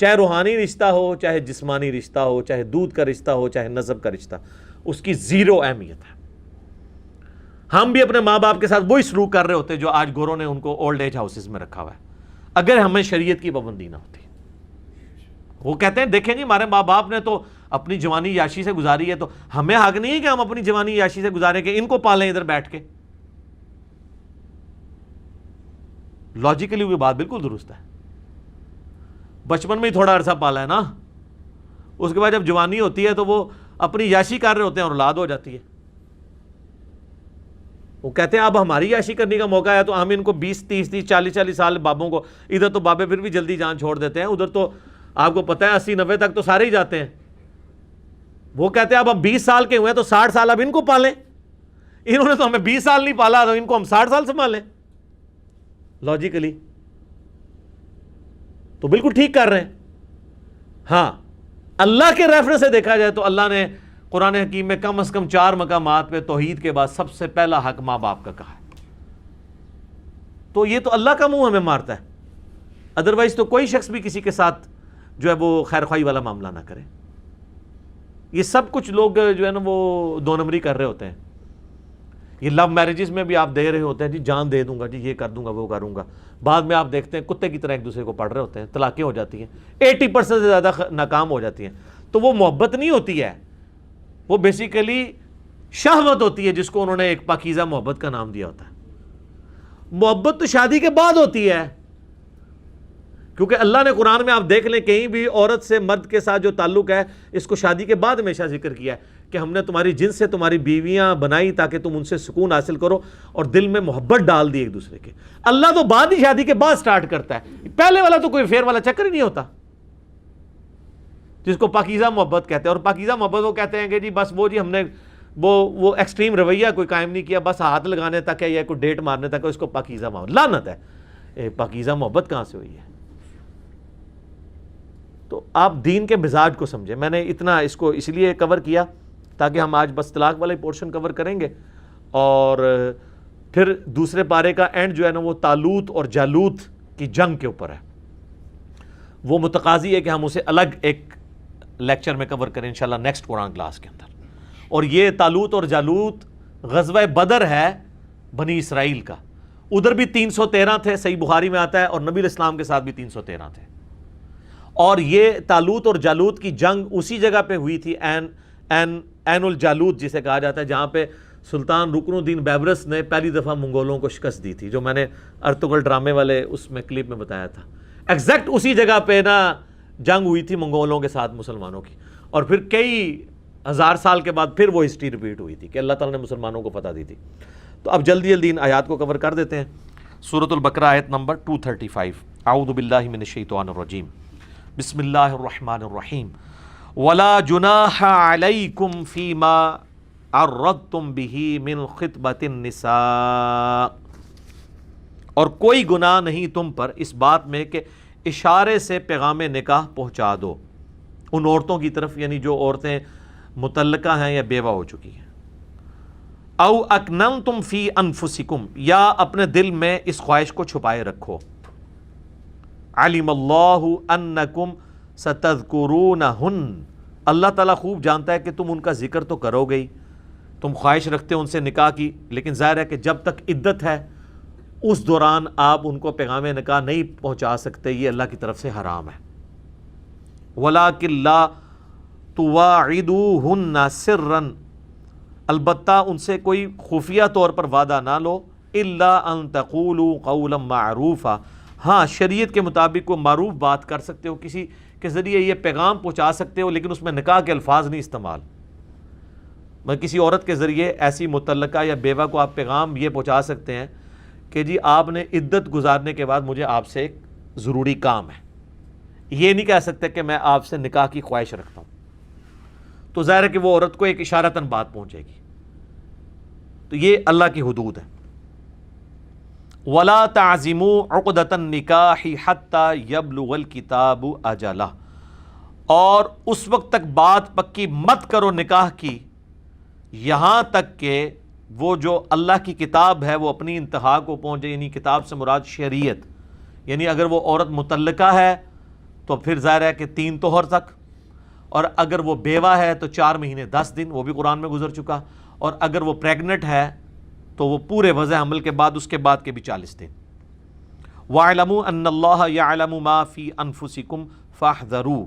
A: چاہے روحانی رشتہ ہو، چاہے جسمانی رشتہ ہو، چاہے دودھ کا رشتہ ہو، چاہے نسب کا رشتہ، اس کی زیرو اہمیت ہے۔ ہم بھی اپنے ماں باپ کے ساتھ وہی سلوک کر رہے ہوتے جو آج گوروں نے ان کو اولڈ ایج ہاؤسز میں رکھا ہوا ہے، اگر ہمیں شریعت کی پابندی نہ ہوتی۔ وہ کہتے ہیں دیکھیں جی ہمارے ماں باپ نے تو اپنی جوانی عیاشی سے گزاری ہے، تو ہمیں حق نہیں ہے کہ ہم اپنی جوانی عیاشی سے گزاریں کہ ان کو پالیں ادھر بیٹھ کے۔ لاجیکلی وہ بات بالکل درست ہے، بچپن میں ہی تھوڑا عرصہ پالا ہے نا، اس کے بعد جب جوانی ہوتی ہے تو وہ اپنی عیاشی کر رہے ہوتے ہیں اور اولاد ہو جاتی ہے۔ وہ کہتے ہیں اب ہماری عیاشی کرنے کا موقع ہے تو ہم ان کو 20 30 40 سال بابوں کو، ادھر تو بابے پھر بھی جلدی جان چھوڑ دیتے ہیں، ادھر تو آپ کو پتہ ہے 80 90 تک تو سارے ہی جاتے ہیں۔ وہ کہتے ہیں اب ہم 20 سال کے ہوئے تو 60 سال اب ان کو پالیں، انہوں نے تو ہمیں 20 سال نہیں پالا تو ان کو ہم 60 سال سنبھالیں۔ لاجیکلی تو بالکل ٹھیک کر رہے ہیں۔ ہاں اللہ کے ریفرنس سے دیکھا جائے تو اللہ نے قرآن حکیم میں کم از کم 4 مقامات پہ توحید کے بعد سب سے پہلا حق ماں باپ کا کہا ہے، تو یہ تو اللہ کا منہ ہمیں مارتا ہے۔ ادروائز تو کوئی شخص بھی کسی کے ساتھ جو ہے وہ خیر خواہی والا معاملہ نہ کرے۔ یہ سب کچھ لوگ جو ہے نا وہ 2 نمبری کر رہے ہوتے ہیں یہ لو میرجز میں بھی آپ دے رہے ہوتے ہیں جی جان دے دوں گا جی یہ کر دوں گا وہ کروں گا، بعد میں آپ دیکھتے ہیں کتے کی طرح ایک دوسرے کو پڑھ رہے ہوتے ہیں، طلاقیں ہو جاتی ہیں، 80% سے زیادہ ناکام ہو جاتی ہیں. تو وہ محبت نہیں ہوتی ہے، وہ بیسیکلی شہوت ہوتی ہے جس کو انہوں نے ایک پاکیزہ محبت کا نام دیا ہوتا ہے. محبت تو شادی کے بعد ہوتی ہے، کیونکہ اللہ نے قرآن میں آپ دیکھ لیں کہیں بھی عورت سے مرد کے ساتھ جو تعلق ہے اس کو شادی کے بعد ہمیشہ ذکر کیا ہے کہ ہم نے تمہاری جنس سے تمہاری بیویاں بنائی تاکہ تم ان سے سکون حاصل کرو اور دل میں محبت ڈال دی ایک دوسرے کے. اللہ تو بعد ہی شادی کے بعد سٹارٹ کرتا ہے، پہلے والا تو کوئی فیر والا چکر ہی نہیں ہوتا جس کو پاکیزہ محبت کہتے ہیں. اور پاکیزہ محبت وہ کہتے ہیں کہ جی بس وہ جی ہم نے وہ ایکسٹریم رویہ کوئی قائم نہیں کیا، بس ہاتھ لگانے تک ہے یا کوئی ڈیٹ مارنے تک ہے، اس کو پاکیزہ محبت. لعنت ہے، پاکیزہ محبت کہاں سے ہوئی ہے؟ تو آپ دین کے مزاج کو سمجھیں. میں نے اتنا اس کو اس لیے کور کیا تاکہ ہم آج بس طلاق والا پورشن کور کریں گے، اور پھر دوسرے پارے کا اینڈ جو ہے نا وہ طالوت اور جالوت کی جنگ کے اوپر ہے. وہ متقاضی ہے کہ ہم اسے الگ ایک لیکچر میں کور کریں انشاءاللہ نیکسٹ قرآن کلاس کے اندر. اور یہ طالوت اور جالوت غزوہ بدر ہے بنی اسرائیل کا، ادھر بھی 313 تھے، صحیح بخاری میں آتا ہے، اور نبی علیہ السلام کے ساتھ بھی 313 تھے. اور یہ طالوت اور جالوت کی جنگ اسی جگہ پہ ہوئی تھی، عین الجالوت جسے کہا جاتا ہے، جہاں پہ سلطان رکن الدین بیبرس نے پہلی دفعہ منگولوں کو شکست دی تھی، جو میں نے ارطغرل ڈرامے والے اس میں کلپ میں بتایا تھا. ایگزیکٹ اسی جگہ پہ نا جنگ ہوئی تھی منگولوں کے ساتھ مسلمانوں کی، اور پھر کئی ہزار سال کے بعد پھر وہ ہسٹری ریپیٹ ہوئی تھی کہ اللہ تعالیٰ نے مسلمانوں کو فتح دی تھی. تو اب جلدی جلدی ان آیات کو کور کر دیتے ہیں. سورۃ البقرہ آیت نمبر 235. اعوذ باللہ من الشیطان الرجیم، بسم اللہ الرحمن الرحیم. ولا جناح علیکم فیما عرضتم بہ من خطبۃ النساء، اور کوئی گناہ نہیں تم پر اس بات میں کہ اشارے سے پیغام نکاح پہنچا دو ان عورتوں کی طرف، یعنی جو عورتیں مطلقہ ہیں یا بیوہ ہو چکی ہیں. او اکننتم فی انفسکم، یا اپنے دل میں اس خواہش کو چھپائے رکھو. علم اللہ انکم ستذکرونہن، اللہ تعالیٰ خوب جانتا ہے کہ تم ان کا ذکر تو کرو گئی، تم خواہش رکھتے ہو ان سے نکاح کی، لیکن ظاہر ہے کہ جب تک عدت ہے اس دوران آپ ان کو پیغام نکاح نہیں پہنچا سکتے، یہ اللہ کی طرف سے حرام ہے. وَلَٰكِن لَا تُوَاعِدُوهُنَّ سِرًّا، البتہ ان سے کوئی خفیہ طور پر وعدہ نہ لو. إِلَّا أَن تَقُولُوا قَوْلًا مَعْرُوفًا، ہاں شریعت کے مطابق کوئی معروف بات کر سکتے ہو، کسی کے ذریعے یہ پیغام پہنچا سکتے ہو، لیکن اس میں نکاح کے الفاظ نہیں استعمال. کسی عورت کے ذریعے ایسی مطلقہ یا بیوہ کو آپ پیغام یہ پہنچا سکتے ہیں کہ جی آپ نے عدت گزارنے کے بعد مجھے آپ سے ایک ضروری کام ہے. یہ نہیں کہہ سکتے کہ میں آپ سے نکاح کی خواہش رکھتا ہوں، تو ظاہر ہے کہ وہ عورت کو ایک اشارتاً بات پہنچے گی. تو یہ اللہ کی حدود ہے. وَلَا تَعْزِمُوا عُقْدَةَ النِّكَاحِ حَتَّى يَبْلُغَ الْكِتَابُ أَجَلَهُ، اور اس وقت تک بات پکی مت کرو نکاح کی یہاں تک کہ وہ جو اللہ کی کتاب ہے وہ اپنی انتہا کو پہنچے. یعنی کتاب سے مراد شریعت، یعنی اگر وہ عورت مطلقہ ہے تو پھر ظاہر ہے کہ 3 طہر تک، اور اگر وہ بیوہ ہے تو 4 مہینے 10 دن، وہ بھی قرآن میں گزر چکا، اور اگر وہ پریگنٹ ہے تو وہ پورے وضع حمل کے بعد اس کے بعد کے بھی 40 دن. وَاعْلَمُوا أَنَّ اللَّهَ يَعْلَمُ مَا فِي أَنفُسِكُمْ فَاحْذَرُوا،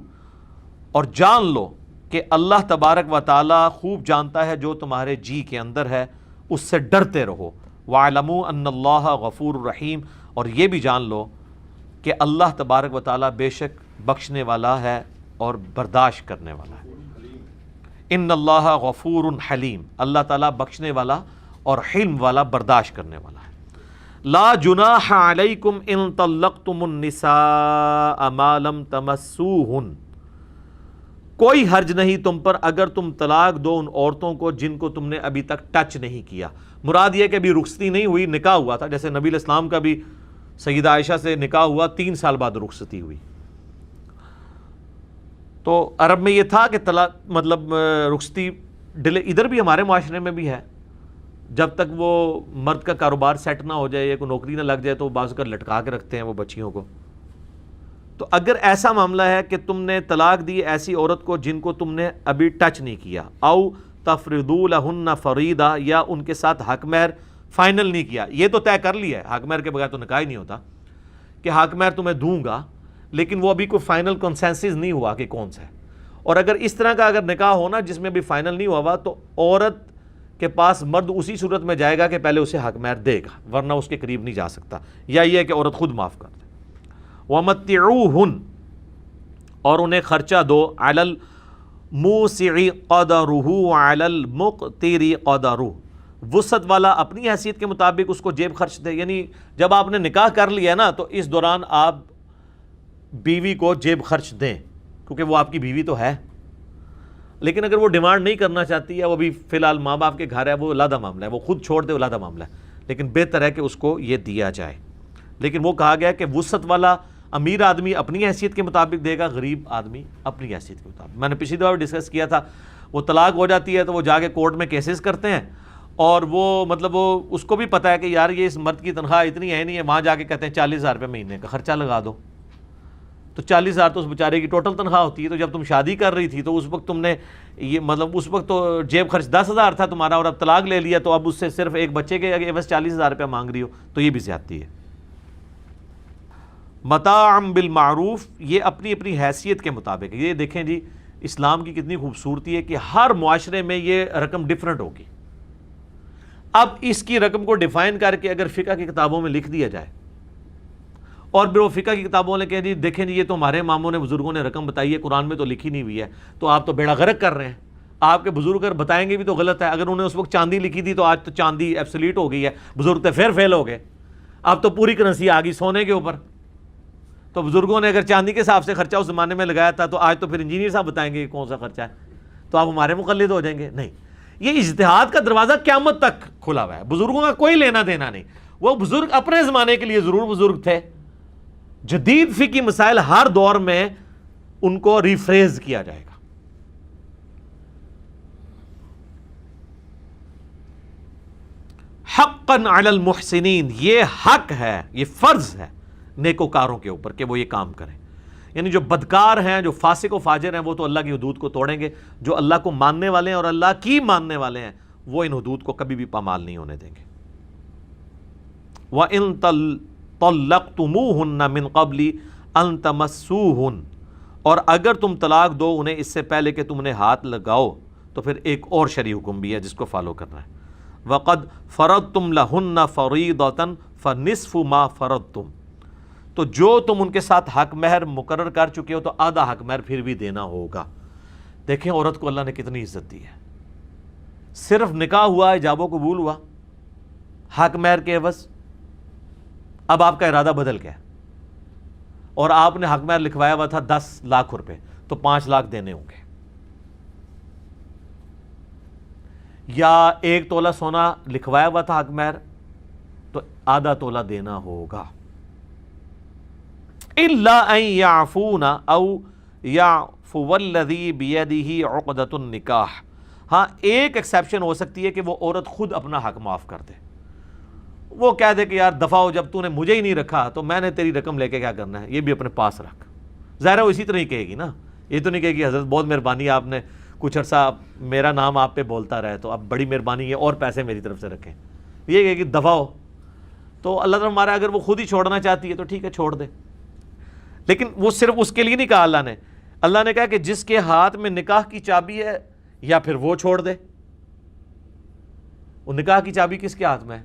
A: اور جان لو کہ اللہ تبارک و تعالی خوب جانتا ہے جو تمہارے جی کے اندر ہے، اس سے ڈرتے رہو. وَاعْلَمُوا أَنَّ اللَّهَ غَفُورٌ رَحِيمٌ، اور یہ بھی جان لو کہ اللہ تبارک و تعالی بے شک بخشنے والا ہے اور برداشت کرنے والا ہے. ان اللہ غفور حلیم، اللہ تعالیٰ بخشنے والا اور حلم والا، برداشت کرنے والا ہے. لا جناح علیکم ان طلقتم النساء ما لم تمسوہن، کوئی حرج نہیں تم پر اگر تم طلاق دو ان عورتوں کو جن کو تم نے ابھی تک ٹچ نہیں کیا. مراد یہ کہ ابھی رخصتی نہیں ہوئی، نکاح ہوا تھا. جیسے نبی علیہ السلام کا بھی سیدہ عائشہ سے نکاح ہوا، 3 سال بعد رخصتی ہوئی. تو عرب میں یہ تھا کہ طلاق مطلب رخصتی ڈیلے، ادھر بھی ہمارے معاشرے میں بھی ہے، جب تک وہ مرد کا کاروبار سیٹ نہ ہو جائے یا کوئی نوکری نہ لگ جائے تو بعض اوقات لٹکا کے رکھتے ہیں وہ بچیوں کو. تو اگر ایسا معاملہ ہے کہ تم نے طلاق دی ایسی عورت کو جن کو تم نے ابھی ٹچ نہیں کیا، او تفرضوا لہن فریضہ، یا ان کے ساتھ حق مہر فائنل نہیں کیا. یہ تو طے کر لیا ہے، حق مہر کے بغیر تو نکاح ہی نہیں ہوتا کہ حق مہر تمہیں دوں گا، لیکن وہ ابھی کوئی فائنل کنسنسس نہیں ہوا کہ کون سا ہے. اور اگر اس طرح کا اگر نکاح ہونا جس میں بھی فائنل نہیں ہوا تو عورت کے پاس مرد اسی صورت میں جائے گا کہ پہلے اسے حق مہر دے گا، ورنہ اس کے قریب نہیں جا سکتا، یا یہ ہے کہ عورت خود معاف کر دے. وَمَتِّعُوهُنْ، اور انہیں خرچہ دو، عَلَى الْمُوسِعِ قَدَرُهُ وَعَلَى الْمُقْتِرِ قَدَرُهُ، وسعت والا اپنی حیثیت کے مطابق اس کو جیب خرچ دے. یعنی جب آپ نے نکاح کر لیا نا تو اس دوران آپ بیوی کو جیب خرچ دیں، کیونکہ وہ آپ کی بیوی تو ہے. لیکن اگر وہ ڈیمانڈ نہیں کرنا چاہتی ہے، وہ بھی فی الحال ماں باپ کے گھر ہے، وہ علیحدہ معاملہ ہے، وہ خود چھوڑ دے، علیحدہ معاملہ ہے، لیکن بہتر ہے کہ اس کو یہ دیا جائے. لیکن وہ کہا گیا کہ وسعت والا امیر آدمی اپنی حیثیت کے مطابق دے گا، غریب آدمی اپنی حیثیت کے مطابق. میں نے پچھلی دفعہ ڈسکس کیا تھا، وہ طلاق ہو جاتی ہے تو وہ جا کے کورٹ میں کیسز کرتے ہیں، اور وہ مطلب وہ اس کو بھی پتہ ہے کہ یار یہ اس مرد کی تنخواہ اتنی ہے نہیں ہے، وہاں جا کے کہتے ہیں 40,000 روپے مہینے کا خرچہ لگا دو. تو 40,000 تو اس بیچارے کی ٹوٹل تنخواہ ہوتی ہے. تو جب تم شادی کر رہی تھی تو اس وقت تم نے یہ مطلب اس وقت تو جیب خرچ 10,000 تھا تمہارا، اور اب طلاق لے لیا تو اب اس سے صرف ایک بچے کے عوض 40,000 روپے مانگ رہی ہو، تو یہ بھی زیادتی ہے. متاعا بالمعروف، یہ اپنی اپنی حیثیت کے مطابق. یہ دیکھیں جی اسلام کی کتنی خوبصورتی ہے کہ ہر معاشرے میں یہ رقم ڈیفرنٹ ہوگی. اب اس کی رقم کو ڈیفائن کر کے اگر فقہ کی کتابوں میں لکھ دیا جائے، اور پھر وہ فقہ کی کتابوں نے کہہ دی دیکھیں جی یہ تو ہمارے اماموں نے بزرگوں نے رقم بتائی ہے، قرآن میں تو لکھی نہیں ہوئی ہے، تو آپ تو بیڑا غرق کر رہے ہیں. آپ کے بزرگ اگر بتائیں گے بھی تو غلط ہے. اگر انہوں نے اس وقت چاندی لکھی تھی تو آج تو چاندی ایبسلیٹ ہو گئی ہے، بزرگ تو پھر فیل ہو گئے، اب تو پوری کرنسی آ گئی سونے کے اوپر. تو بزرگوں نے اگر چاندی کے حساب سے خرچہ اس زمانے میں لگایا تھا تو آج تو پھر انجینئر صاحب بتائیں گے کون سا خرچہ ہے، تو آپ ہمارے مقلد ہو جائیں گے. نہیں، یہ اجتہاد کا دروازہ قیامت تک کھلا ہوا ہے، بزرگوں کا کوئی لینا دینا نہیں. وہ بزرگ اپنے زمانے کے لیے ضرور بزرگ تھے، جدید فقہی مسائل ہر دور میں ان کو ریفریز کیا جائے گا. حقا علی المحسنین، یہ حق ہے، یہ فرض ہے نیکوکاروں کے اوپر کہ وہ یہ کام کریں. یعنی جو بدکار ہیں، جو فاسق و فاجر ہیں، وہ تو اللہ کی حدود کو توڑیں گے. جو اللہ کو ماننے والے ہیں اور اللہ کی ماننے والے ہیں وہ ان حدود کو کبھی بھی پامال نہیں ہونے دیں گے. وَإِن طَلَّقْتُمُوهُنَّ مِن قَبْلِ أَن تَمَسُّوهُنَّ، اور اگر تم طلاق دو انہیں اس سے پہلے کہ تم انہیں ہاتھ لگاؤ، تو پھر ایک اور شرعی حکم بھی ہے جس کو فالو کرنا ہے. وَقَدْ فَرَضْتُمْ لَهُنَّ فَرِيضَةً فَنِصْفُ مَا فَرَضْتُمْ، تو جو تم ان کے ساتھ حق مہر مقرر کر چکے ہو تو آدھا حق مہر پھر بھی دینا ہوگا. دیکھیں عورت کو اللہ نے کتنی عزت دی ہے. صرف نکاح ہوا، ایجاب و قبول ہوا، حق مہر کے عوض اب آپ کا ارادہ بدل گیا اور آپ نے حق مہر لکھوایا ہوا تھا 10 لاکھ روپے، تو 5 لاکھ دینے ہوں گے. یا 1 تولہ سونا لکھوایا ہوا تھا حق مہر، تو آدھا تولہ دینا ہوگا. الا ان يعفون او يعفو الذي بيده عقدة النکاح، ہاں ایک ایکسیپشن ہو سکتی ہے کہ وہ عورت خود اپنا حق معاف کر دے. وہ کہہ دے کہ یار دفعہ ہو، جب تو نے مجھے ہی نہیں رکھا تو میں نے تیری رقم لے کے کیا کرنا ہے، یہ بھی اپنے پاس رکھ. ظاہر ہے وہ اسی طرح ہی کہے گی نا، یہ تو نہیں کہے گی حضرت بہت مہربانی آپ نے کچھ عرصہ میرا نام آپ پہ بولتا رہے تو اب بڑی مہربانی ہے اور پیسے میری طرف سے رکھیں. یہ کہے گی دفعہ ہو. تو اللہ تعالیٰ ہمارا اگر وہ خود ہی چھوڑنا چاہتی ہے تو ٹھیک ہے چھوڑ دے. لیکن وہ صرف اس کے لیے نہیں کہا اللہ نے کہا کہ جس کے ہاتھ میں نکاح کی چابی ہے یا پھر وہ چھوڑ دے. وہ نکاح کی چابی کس کے ہاتھ میں ہے؟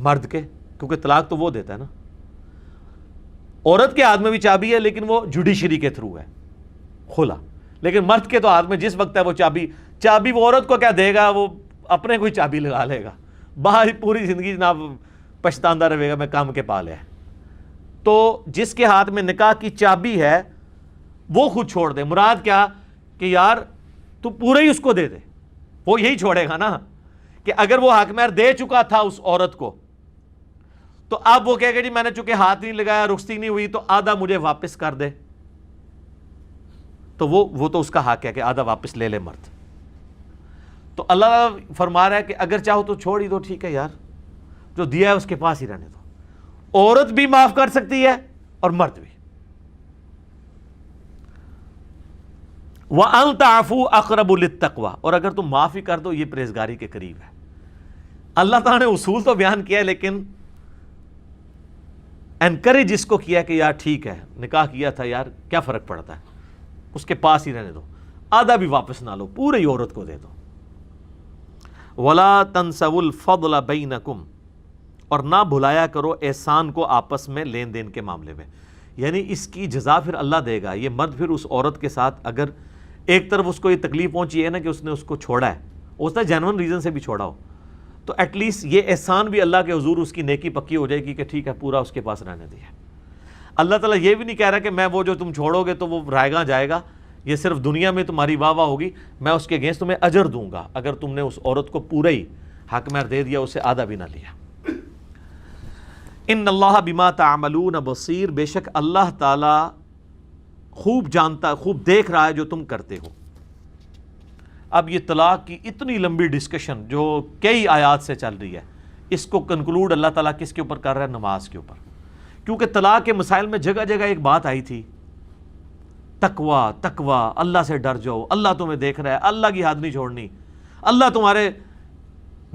A: مرد کے، کیونکہ طلاق تو وہ دیتا ہے نا. عورت کے ہاتھ میں بھی چابی ہے لیکن وہ جوڈیشری کے تھرو ہے، کھلا. لیکن مرد کے تو ہاتھ میں جس وقت ہے وہ چابی وہ عورت کو کیا دے گا، وہ اپنے کوئی چابی لگا لے گا، باہر پوری زندگی جناب پچھتاندہ رہے گا میں کام کے پا لیا. تو جس کے ہاتھ میں نکاح کی چابی ہے وہ خود چھوڑ دے. مراد کیا کہ یار تو پورے ہی اس کو دے دے، وہ یہی چھوڑے گا نا. کہ اگر وہ حق مہر دے چکا تھا اس عورت کو تو اب وہ کہے گا جی میں نے چونکہ ہاتھ نہیں لگایا، رخصتی نہیں ہوئی، تو آدھا مجھے واپس کر دے. تو وہ تو اس کا حق ہے کہ آدھا واپس لے لے مرد. تو اللہ فرما رہا ہے کہ اگر چاہو تو چھوڑ ہی دو، ٹھیک ہے یار جو دیا ہے اس کے پاس ہی رہنے دو. عورت بھی معاف کر سکتی ہے اور مرد بھی. وَأَن تَعْفُوا أَقْرَبُ لِلتَّقْوَىٰ، اور اگر تم معافی کر دو یہ پرہیزگاری کے قریب ہے۔ اللہ تعالیٰ نے اصول تو بیان کیا ہے، لیکن انکریج اس کو کیا کہ یار ٹھیک ہے، نکاح کیا تھا یار، کیا فرق پڑتا ہے، اس کے پاس ہی رہنے دو، آدھا بھی واپس نہ لو، پوری عورت کو دے دو۔ وَلَا تَنْسَوُا الْفَضْلَ بَيْنَكُمْ، اور نہ بھلایا کرو احسان کو آپس میں لین دین کے معاملے میں، یعنی اس کی جزا پھر اللہ دے گا۔ یہ مرد پھر اس عورت کے ساتھ اگر ایک طرف اس کو یہ تکلیف پہنچی ہے نا کہ اس نے اس کو چھوڑا ہے، اس نے جینون ریزن سے بھی چھوڑا ہو، تو ایٹ لیسٹ یہ احسان بھی اللہ کے حضور اس کی نیکی پکی ہو جائے گی کہ ٹھیک ہے پورا اس کے پاس رہنے دیا۔ اللہ تعالیٰ یہ بھی نہیں کہہ رہا کہ میں وہ جو تم چھوڑو گے تو وہ رائے گاں جائے گا، یہ صرف دنیا میں تمہاری واہ واہ ہوگی، میں اس کے اگینسٹ تمہیں اجر دوں گا اگر تم نے اس عورت کو پورا ہی حق مہر دے دیا، اسے آدھا بھی نہ لیا۔ ان اللہ بما تعملون بصیر، بے شک اللہ تعالیٰ خوب جانتا، خوب دیکھ رہا ہے جو تم کرتے ہو۔ اب یہ طلاق کی اتنی لمبی ڈسکشن جو کئی آیات سے چل رہی ہے، اس کو کنکلوڈ اللہ تعالیٰ کس کے اوپر کر رہا ہے؟ نماز کے اوپر، کیونکہ طلاق کے مسائل میں جگہ جگہ ایک بات آئی تھی، تقوی، تقوی، اللہ سے ڈر جاؤ، اللہ تمہیں دیکھ رہا ہے، اللہ کی حد نہیں چھوڑنی، اللہ تمہارے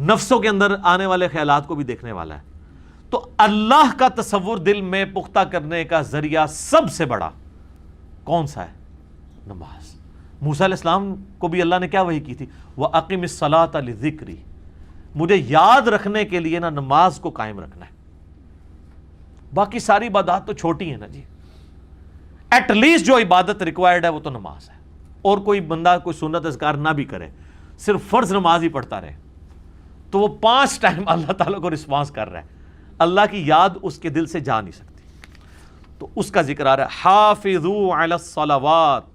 A: نفسوں کے اندر آنے والے خیالات کو بھی دیکھنے والا ہے۔ تو اللہ کا تصور دل میں پختہ کرنے کا ذریعہ سب سے بڑا کون سا ہے؟ نماز۔ موسیٰ علیہ السلام کو بھی اللہ نے کیا وحی کی تھی؟ وَأَقِمِ الصَّلَاةَ لِذِكْرِي، مجھے یاد رکھنے کے لیے نا نماز کو قائم رکھنا ہے۔ باقی ساری عبادات تو چھوٹی ہیں نا جی، ایٹ لیسٹ جو عبادت ریکوائرڈ ہے وہ تو نماز ہے۔ اور کوئی بندہ کوئی سنت اذکار نہ بھی کرے، صرف فرض نماز ہی پڑھتا رہے، تو وہ 5 ٹائم اللہ تعالیٰ کو رسپانس کر رہا ہے، اللہ کی یاد اس کے دل سے جا نہیں سکتی۔ تو اس کا ذکر آ رہا ہے، حافظوا علی الصلوات،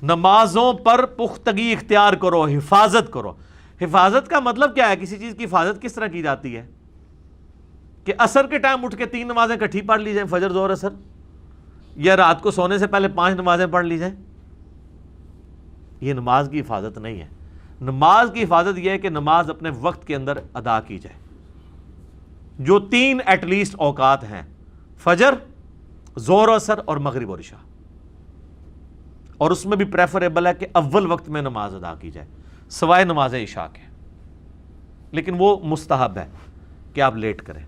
A: نمازوں پر پختگی اختیار کرو، حفاظت کرو۔ حفاظت کا مطلب کیا ہے؟ کسی چیز کی حفاظت کس طرح کی جاتی ہے؟ کہ عصر کے ٹائم اٹھ کے 3 نمازیں اکٹھی پڑھ لی جائیں، فجر ظہر عصر، یا رات کو سونے سے پہلے 5 نمازیں پڑھ لی جائیں؟ یہ نماز کی حفاظت نہیں ہے۔ نماز کی حفاظت یہ ہے کہ نماز اپنے وقت کے اندر ادا کی جائے، جو 3 ایٹ لیسٹ اوقات ہیں، فجر، ظہر و عصر اور مغرب اور عشاء، اور اس میں بھی پریفریبل ہے کہ اول وقت میں نماز ادا کی جائے سوائے نماز عشاء کے، لیکن وہ مستحب ہے کہ آپ لیٹ کریں۔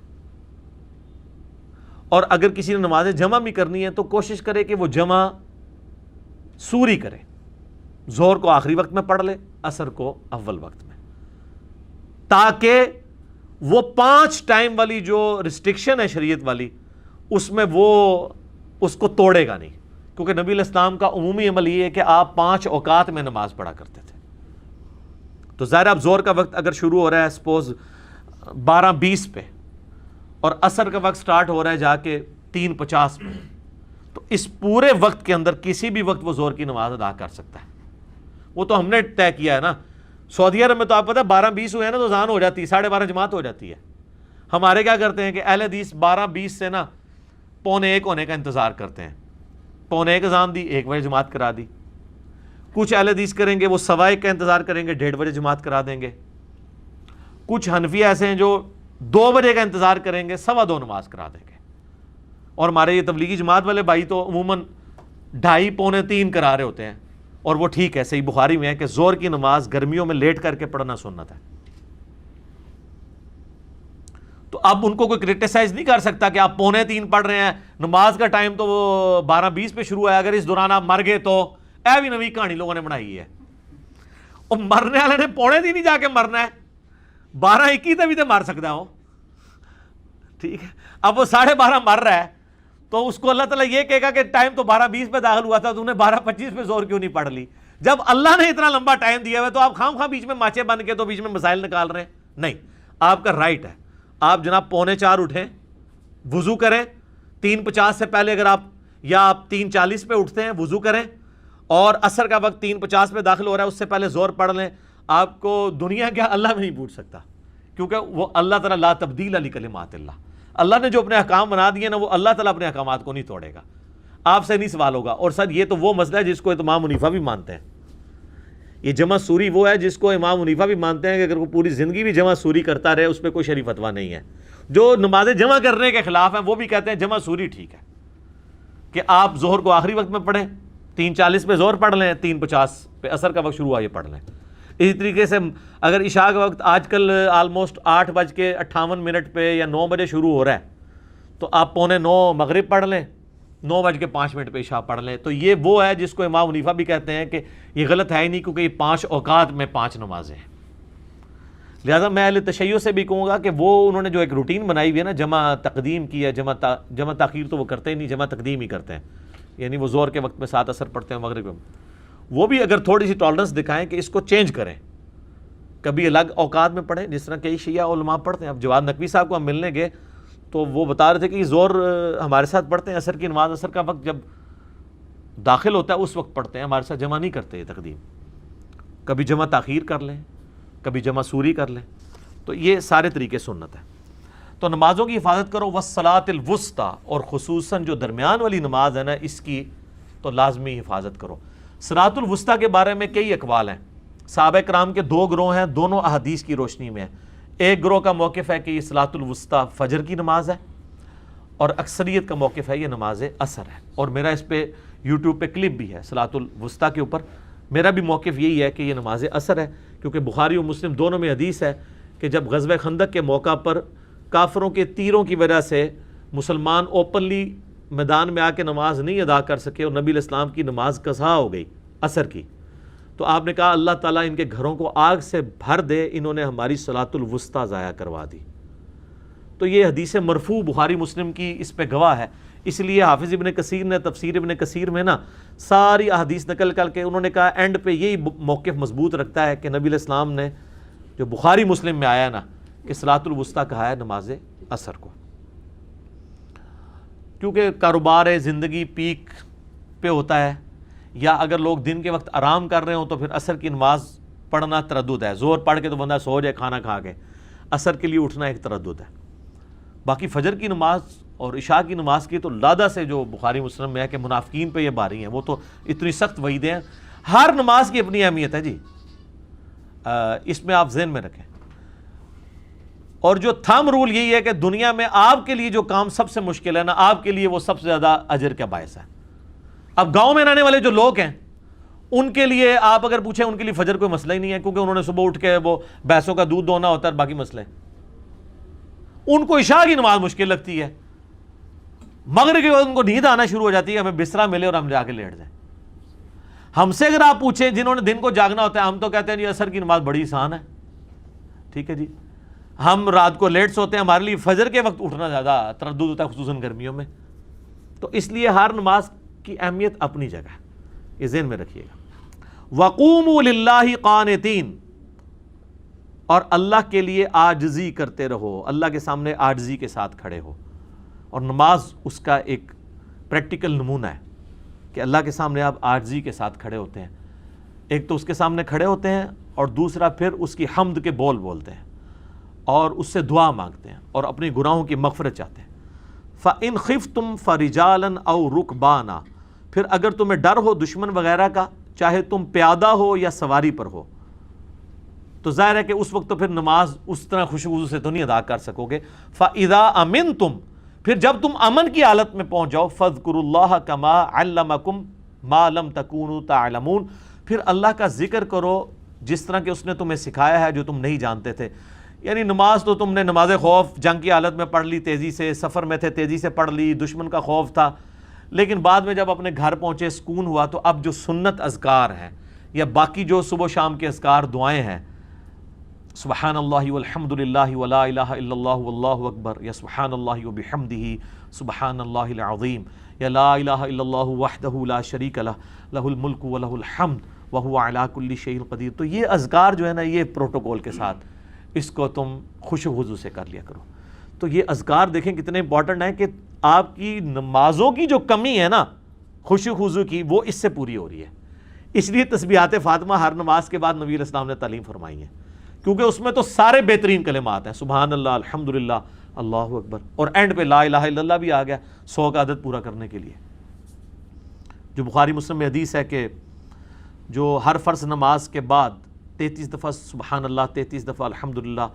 A: اور اگر کسی نے نماز جمع بھی کرنی ہے تو کوشش کرے کہ وہ جمع سوری کرے، ظہر کو آخری وقت میں پڑھ لے، عصر کو اول وقت میں، تاکہ وہ 5 ٹائم والی جو ریسٹرکشن ہے شریعت والی، اس میں وہ اس کو توڑے گا نہیں، کیونکہ نبی علیہ السلام کا عمومی عمل یہ ہے کہ آپ 5 اوقات میں نماز پڑھا کرتے تھے۔ تو ظاہر اب ظہر کا وقت اگر شروع ہو رہا ہے سپوز 12:20 پہ، اور عصر کا وقت سٹارٹ ہو رہا ہے جا کے 3:50 پہ، تو اس پورے وقت کے اندر کسی بھی وقت وہ ظہر کی نماز ادا کر سکتا ہے۔ وہ تو ہم نے طے کیا ہے نا، سعودی عرب میں تو آپ پتہ 12:20 ہوئے ہیں نا تو اذان ہو جاتی ہے، 12:30 جماعت ہو جاتی ہے۔ ہمارے کیا کرتے ہیں کہ اہل حدیث 12:20 سے نا 12:45 ہونے کا انتظار کرتے ہیں، 12:45 اذان دی، 1 بجے جماعت کرا دی۔ کچھ اہل حدیث کریں گے وہ 1:15 کا انتظار کریں گے، 1:30 بجے جماعت کرا دیں گے۔ کچھ حنفی ایسے ہیں جو 2 بجے کا انتظار کریں گے، 2:15 نماز کرا دیں گے۔ اور ہمارے یہ تبلیغی جماعت والے بھائی تو عموماً 2:30 پونے 3 کرا رہے ہوتے ہیں، اور وہ ٹھیک ہے، صحیح بخاری میں ہے کہ ظہر کی نماز گرمیوں میں لیٹ کر کے پڑھنا سنت ہے۔ تو اب ان کو کوئی کرٹیسائز نہیں کر سکتا کہ آپ 2:45 پڑھ رہے ہیں، نماز کا ٹائم تو وہ 12:20 پہ شروع ہے، اگر اس دوران آپ مر گئے تو اے بھی نوی کہانی لوگوں نے بنائی ہے۔ اور مرنے والے نے 2:45 نہیں جا کے مرنا ہے، 12:21 تک بھی تو مر سکتا ہو، ٹھیک ہے۔ اب وہ 12:30 مر رہا ہے تو اس کو اللہ تعالیٰ یہ کہے گا کہ ٹائم تو 12:20 پہ داخل ہوا تھا، تو انہیں 12:25 پہ ظہر کیوں نہیں پڑھ لی؟ جب اللہ نے اتنا لمبا ٹائم دیا ہوا تو آپ خام خواہ بیچ میں ماچے بن کے تو بیچ میں مسائل نکال رہے ہیں؟ نہیں، آپ کا رائٹ ہے، آپ جناب 3:45 اٹھیں، وضو کریں، 3:50 سے پہلے اگر آپ، یا آپ 3:40 پہ اٹھتے ہیں وضو کریں، اور عصر کا وقت 3:50 پہ داخل ہو رہا ہے اس سے پہلے ظہر پڑھ لیں۔ آپ کو دنیا کیا اللہ میں نہیں پوچھ سکتا، کیونکہ وہ اللہ تعالیٰ لا تبدیل لکلمات اللہ، اللہ نے جو اپنے احکام بنا دیے نا وہ اللہ تعالیٰ اپنے احکامات کو نہیں توڑے گا، آپ سے نہیں سوال ہوگا۔ اور سر یہ تو وہ مسئلہ ہے جس کو امام حنیفہ بھی مانتے ہیں، یہ جمع سوری وہ ہے جس کو امام حنیفہ بھی مانتے ہیں کہ اگر وہ پوری زندگی بھی جمع سوری کرتا رہے اس پہ کوئی شرعی فتویٰ نہیں ہے۔ جو نمازیں جمع کرنے کے خلاف ہیں وہ بھی کہتے ہیں جمع سوری ٹھیک ہے، کہ آپ ظہر کو آخری وقت میں پڑھیں، 3:40 پہ ظہر پڑھ لیں، 3:50 پہ عصر کا وقت شروع ہوا یہ پڑھ لیں۔ اسی طریقے سے اگر عشاء کا وقت آج کل آلموسٹ 8:58 پہ یا 9 بجے شروع ہو رہا ہے تو آپ 8:45 مغرب پڑھ لیں، 9:05 پہ عشاء پڑھ لیں۔ تو یہ وہ ہے جس کو امام حنیفہ بھی کہتے ہیں کہ یہ غلط ہے ہی نہیں، کیونکہ یہ 5 اوقات میں 5 نمازیں ہیں۔ لہٰذا میں اہل تشیع سے بھی کہوں گا کہ وہ انہوں نے جو ایک روٹین بنائی ہوئی ہے نا، جمع تقدیم کی ہے، جمع تاخیر تو وہ کرتے ہی نہیں، جمع تقدیم ہی کرتے ہیں، یعنی وہ ظہر کے وقت میں 7 عصر پڑھتے ہیں، مغرب میں، وہ بھی اگر تھوڑی سی ٹالرنس دکھائیں کہ اس کو چینج کریں، کبھی الگ اوقات میں پڑھیں، جس طرح کئی شیعہ علماء پڑھتے ہیں۔ اب جواد نقوی صاحب کو ہم ملنے گئے تو وہ بتا رہے تھے کہ ظہر ہمارے ساتھ پڑھتے ہیں، عصر کی نماز عصر کا وقت جب داخل ہوتا ہے اس وقت پڑھتے ہیں، ہمارے ساتھ جمع نہیں کرتے یہ تقدیم، کبھی جمع تاخیر کر لیں، کبھی جمع سوری کر لیں، تو یہ سارے طریقے سنت ہے۔ تو نمازوں کی حفاظت کرو، والصلاۃ الوسطیٰ، اور خصوصاً جو درمیان والی نماز ہے نا اس کی تو لازمی حفاظت کرو۔ صلاۃ الوسطیٰ کے بارے میں کئی اقوال ہیں، صحابہ کرام کے 2 گروہ ہیں، دونوں احادیث کی روشنی میں ہیں۔ ایک گروہ کا موقف ہے کہ یہ صلاۃ الوسطیٰ فجر کی نماز ہے، اور اکثریت کا موقف ہے یہ نماز عصر ہے، اور میرا اس پہ یوٹیوب پہ کلپ بھی ہے صلاۃ الوسطیٰ کے اوپر۔ میرا بھی موقف یہی ہے کہ یہ نماز عصر ہے، کیونکہ بخاری و مسلم دونوں میں حدیث ہے کہ جب غزوہ خندق کے موقع پر کافروں کے تیروں کی وجہ سے مسلمان اوپنلی میدان میں آ کے نماز نہیں ادا کر سکے اور نبی علیہ السلام کی نماز قضا ہو گئی عصر کی، تو آپ نے کہا اللہ تعالیٰ ان کے گھروں کو آگ سے بھر دے، انہوں نے ہماری صلاۃ الوسطیٰ ضائع کروا دی۔ تو یہ حدیث مرفوع بخاری مسلم کی اس پہ گواہ ہے، اس لیے حافظ ابن کثیر نے تفسیر ابن کثیر میں نا ساری احادیث نقل کر کے انہوں نے کہا اینڈ پہ یہی موقف مضبوط رکھتا ہے کہ نبی علیہ السلام نے جو بخاری مسلم میں آیا نا کہ صلاۃ الوسطیٰ کہا ہے نماز عصر کو، کیونکہ کاروبار زندگی پیک پہ ہوتا ہے، یا اگر لوگ دن کے وقت آرام کر رہے ہوں تو پھر عصر کی نماز پڑھنا تردد ہے، زور پڑھ کے تو بندہ سو جائے کھانا کھا کے، عصر کے لیے اٹھنا ایک تردد ہے۔ باقی فجر کی نماز اور عشاء کی نماز کی تو لادہ سے جو بخاری مسلم میں ہے کہ منافقین پہ یہ باری ہیں، وہ تو اتنی سخت وعیدیں ہیں۔ ہر نماز کی اپنی اہمیت ہے جی، اس میں آپ ذہن میں رکھیں۔ اور جو تھم رول یہی ہے کہ دنیا میں آپ کے لیے جو کام سب سے مشکل ہے نا، آپ کے لیے وہ سب سے زیادہ اجر کا باعث ہے۔ اب گاؤں میں رہنے والے جو لوگ ہیں ان کے لیے آپ اگر پوچھیں، ان کے لیے فجر کوئی مسئلہ ہی نہیں ہے، کیونکہ انہوں نے صبح اٹھ کے وہ بھینسوں کا دودھ دونا ہوتا ہے، باقی مسئلے ان کو عشاء کی نماز مشکل لگتی ہے، مغرب کے بعد ان کو نیند آنا شروع ہو جاتی ہے، ہمیں بسترا ملے اور ہم جا کے لیٹ جائیں۔ ہم سے اگر آپ پوچھیں جنہوں نے دن کو جاگنا ہوتا ہے، ہم تو کہتے ہیں جی عصر کی نماز بڑی آسان ہے، ٹھیک ہے جی، ہم رات کو لیٹ سوتے ہیں، ہمارے لیے فجر کے وقت اٹھنا زیادہ تردد ہوتا ہے، خصوصاً گرمیوں میں۔ تو اس لیے ہر نماز کی اہمیت اپنی جگہ ہے، یہ ذہن میں رکھیے گا۔ وَقُومُوا لِلَّهِ قَانِتِينَ، اور اللہ کے لیے عاجزی کرتے رہو، اللہ کے سامنے عاجزی کے ساتھ کھڑے ہو، اور نماز اس کا ایک پریکٹیکل نمونہ ہے کہ اللہ کے سامنے آپ عاجزی کے ساتھ کھڑے ہوتے ہیں۔ ایک تو اس کے سامنے کھڑے ہوتے ہیں، اور دوسرا پھر اس کی حمد کے بول بولتے ہیں اور اس سے دعا مانگتے ہیں اور اپنی گناہوں کی مغفرت چاہتے ہیں۔ فَإِنْ خِفْتُمْ فَرِجَالًا أَوْ رُكْبَانًا، پھر اگر تمہیں ڈر ہو دشمن وغیرہ کا، چاہے تم پیادہ ہو یا سواری پر ہو، تو ظاہر ہے کہ اس وقت تو پھر نماز اس طرح خشوع سے تو نہیں ادا کر سکو گے۔ فَإِذَا أَمِنْتُمْ، پھر جب تم امن کی حالت میں پہنچ جاؤ، فَاذْكُرُوا اللَّهَ كَمَا عَلَّمَكُمْ مَا لَمْ تَكُونُوا تَعْلَمُونَ، پھر اللہ کا ذکر کرو جس طرح کہ اس نے تمہیں سکھایا ہے جو تم نہیں جانتے تھے۔ یعنی نماز تو تم نے نماز خوف جنگ کی حالت میں پڑھ لی، تیزی سے سفر میں تھے تیزی سے پڑھ لی، دشمن کا خوف تھا، لیکن بعد میں جب اپنے گھر پہنچے سکون ہوا، تو اب جو سنت اذکار ہیں یا باقی جو صبح و شام کے اذکار دعائیں ہیں، سبحان اللہ والحمد للہ ولا الہ الا اللہ واللہ اکبر، یا سبحان اللہ وبحمدہ سبحان اللہ العظیم، یا لا الہ الا اللہ وحدہ لا شریک لہ لہ الملک ولہ الحمد وہو علی کل شیء قدیر، تو یہ اذکار جو ہے نا، یہ پروٹوکول کے ساتھ اس کو تم خوش و خضوع سے کر لیا کرو۔ تو یہ اذکار دیکھیں کتنے امپورٹنٹ ہیں کہ آپ کی نمازوں کی جو کمی ہے نا خوش و خضوع کی، وہ اس سے پوری ہو رہی ہے۔ اس لیے تسبیحات فاطمہ ہر نماز کے بعد نبی علیہ السلام نے تعلیم فرمائی ہے، کیونکہ اس میں تو سارے بہترین کلمات ہیں، سبحان اللہ، الحمدللہ، اللہ اکبر، اور اینڈ پہ لا الہ الا اللہ بھی آ گیا 100 کا عدد پورا کرنے کے لیے۔ جو بخاری مسلم میں حدیث ہے کہ جو ہر فرض نماز کے بعد 33 دفعہ سبحان اللہ، 33 دفعہ الحمدللہ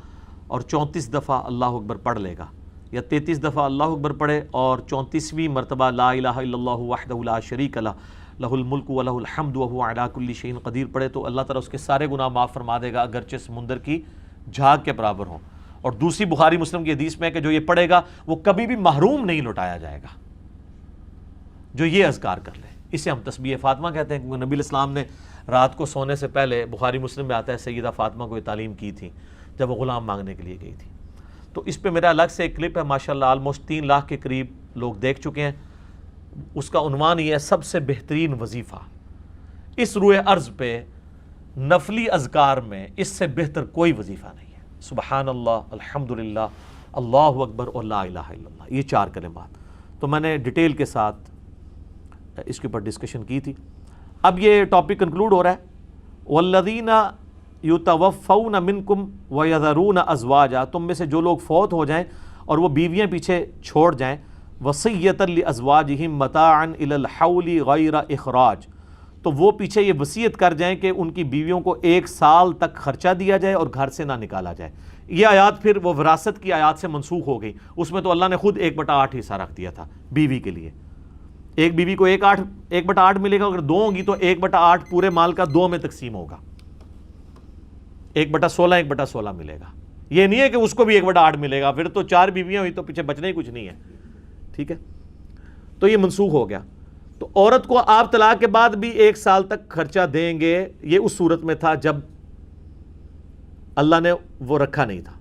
A: اور 34 دفعہ اللہ اکبر پڑھ لے گا، یا 33 دفعہ اللہ اکبر پڑھے اور 34ویں مرتبہ لا الہ الا اللہ وحدہ لا شریک لہ لہ الملک و لہ الحمد وہو علی کل شیء قدیر پڑھے تو اللہ تعالیٰ اس کے سارے گناہ معاف فرما دے گا اگرچہ سمندر کی جھاگ کے برابر ہوں. اور دوسری بخاری مسلم کی حدیث میں کہ جو یہ پڑھے گا وہ کبھی بھی محروم نہیں لوٹایا جائے گا جو یہ اذکار کر لے. اسے ہم تسبیح فاطمہ کہتے ہیں کیونکہ نبی علیہ السلام نے رات کو سونے سے پہلے بخاری مسلم میں آتا ہے سیدہ فاطمہ کو یہ تعلیم کی تھی جب وہ غلام مانگنے کے لیے گئی تھی. تو اس پہ میرا الگ سے ایک کلپ ہے ماشاءاللہ آلموسٹ 3 لاکھ کے قریب لوگ دیکھ چکے ہیں. اس کا عنوان یہ ہے سب سے بہترین وظیفہ. اس روئے ارض پہ نفلی اذکار میں اس سے بہتر کوئی وظیفہ نہیں ہے. سبحان اللہ، الحمدللہ، اللہ اکبر اور لا الہ الا اللہ، یہ 4 کلمات. تو میں نے ڈیٹیل کے ساتھ اس کے اوپر ڈسکشن کی تھی. اب یہ ٹاپک کنکلوڈ ہو رہا ہے. والذین یتوفون منکم ویذرون ازواجا، تم میں سے جو لوگ فوت ہو جائیں اور وہ بیویاں پیچھے چھوڑ جائیں، وصیۃ لازواجہم متاعا الی الحول غیر اخراج، تو وہ پیچھے یہ وصیت کر جائیں کہ ان کی بیویوں کو 1 سال تک خرچہ دیا جائے اور گھر سے نہ نکالا جائے. یہ آیات پھر وہ وراثت کی آیات سے منسوخ ہو گئی. اس میں تو اللہ نے خود 1/8 حصہ رکھ دیا تھا بیوی کے لیے. ایک بیوی کو 1/8 ملے گا، اگر 2 ہوں گی تو 1/8 پورے مال کا 2 میں تقسیم ہوگا. 1/16 1/16 ملے گا. یہ نہیں ہے کہ اس کو بھی 1/8 ملے گا، پھر تو 4 بیویاں ہوئی تو پیچھے بچنا ہی کچھ نہیں ہے. ٹھیک ہے، تو یہ منسوخ ہو گیا. تو عورت کو آپ طلاق کے بعد بھی 1 سال تک خرچہ دیں گے. یہ اس صورت میں تھا جب اللہ نے وہ رکھا نہیں تھا،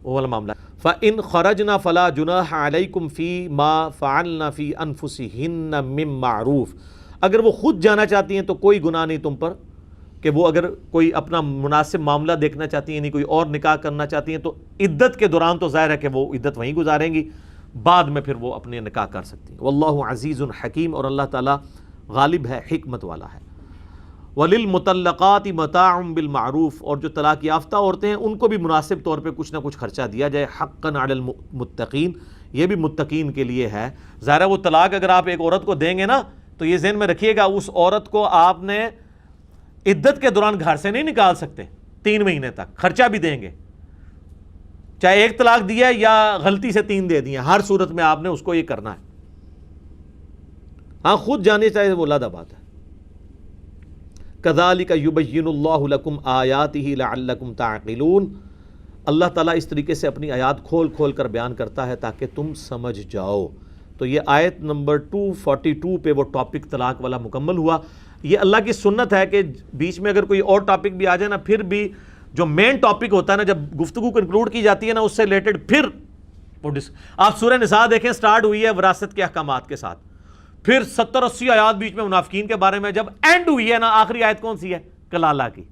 A: وہ والا معاملہ. فَإِنْ خَرَجْنَا فَلَا جُنَاحَ عَلَيْكُمْ فِي مَا فَعَلْنَا فِي أَنفُسِهِنَّ مِن مَّعْرُوف، اگر وہ خود جانا چاہتی ہیں تو کوئی گناہ نہیں تم پر کہ وہ اگر کوئی اپنا مناسب معاملہ دیکھنا چاہتی ہیں، یعنی کوئی اور نکاح کرنا چاہتی ہیں تو عدت کے دوران تو ظاہر ہے کہ وہ عدت وہیں گزاریں گی، بعد میں پھر وہ اپنے نکاح کر سکتی ہیں. واللہ عزیز حکیم، اور اللہ تعالیٰ غالب ہے، حکمت والا ہے. وَلِلْمُطَلَّقَاتِ مَتَاعٌ بِالْمَعْرُوف، اور جو طلاق یافتہ عورتیں ہیں ان کو بھی مناسب طور پہ کچھ نہ کچھ خرچہ دیا جائے. حقاً علی المتقین، یہ بھی متقین کے لیے ہے. ظاہر ہے وہ طلاق اگر آپ ایک عورت کو دیں گے نا تو یہ ذہن میں رکھیے گا اس عورت کو آپ نے عدت کے دوران گھر سے نہیں نکال سکتے. 3 مہینے تک خرچہ بھی دیں گے، چاہے 1 طلاق دیا ہے یا غلطی سے 3 دے دیا، ہر صورت میں آپ نے اس کو یہ کرنا ہے. ہاں خود جانے چاہے وہ علیحدہ بات ہے. کذالک یبین اللہ لکم آیاتہ لعلکم تعقلون، اللہ تعالیٰ اس طریقے سے اپنی آیات کھول کھول کر بیان کرتا ہے تاکہ تم سمجھ جاؤ. تو یہ آیت نمبر 242 پہ وہ ٹاپک طلاق والا مکمل ہوا. یہ اللہ کی سنت ہے کہ بیچ میں اگر کوئی اور ٹاپک بھی آ جائے نا، پھر بھی جو مین ٹاپک ہوتا ہے نا، جب گفتگو کنکلوڈ کی جاتی ہے نا، اس سے ریلیٹڈ پھر آپ سورہ نساء دیکھیں، سٹارٹ ہوئی ہے وراثت کے احکامات کے ساتھ، پھر 70-80 آیات بیچ میں منافقین کے بارے میں، جب اینڈ ہوئی ہے نا آخری آیت کون سی ہے؟ کلالہ کی.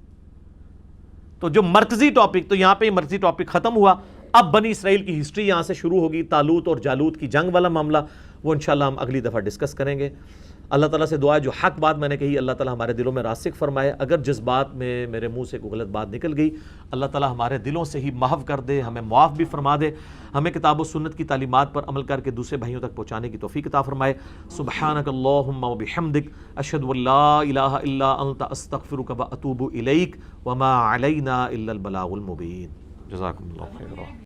A: تو جو مرکزی ٹاپک، تو یہاں پہ یہ مرکزی ٹاپک ختم ہوا. اب بنی اسرائیل کی ہسٹری یہاں سے شروع ہوگی. طالوت اور جالوت کی جنگ والا معاملہ وہ انشاءاللہ ہم اگلی دفعہ ڈسکس کریں گے. اللہ تعالیٰ سے دعا ہے جو حق بات میں نے کہی اللہ تعالیٰ ہمارے دلوں میں راسخ فرمائے. اگر جذبات میں میرے منہ سے کوئی غلط بات نکل گئی اللہ تعالیٰ ہمارے دلوں سے ہی محو کر دے، ہمیں معاف بھی فرما دے، ہمیں کتاب و سنت کی تعلیمات پر عمل کر کے دوسرے بھائیوں تک پہنچانے کی توفیق عطا فرمائے. سبحانک اللہم و بحمدک، اشہد ان لا الہ الا انت، استغفرک و اتوب الیک، وما علینا الا البلاغ المبین. جزاکم اللہ خیرا.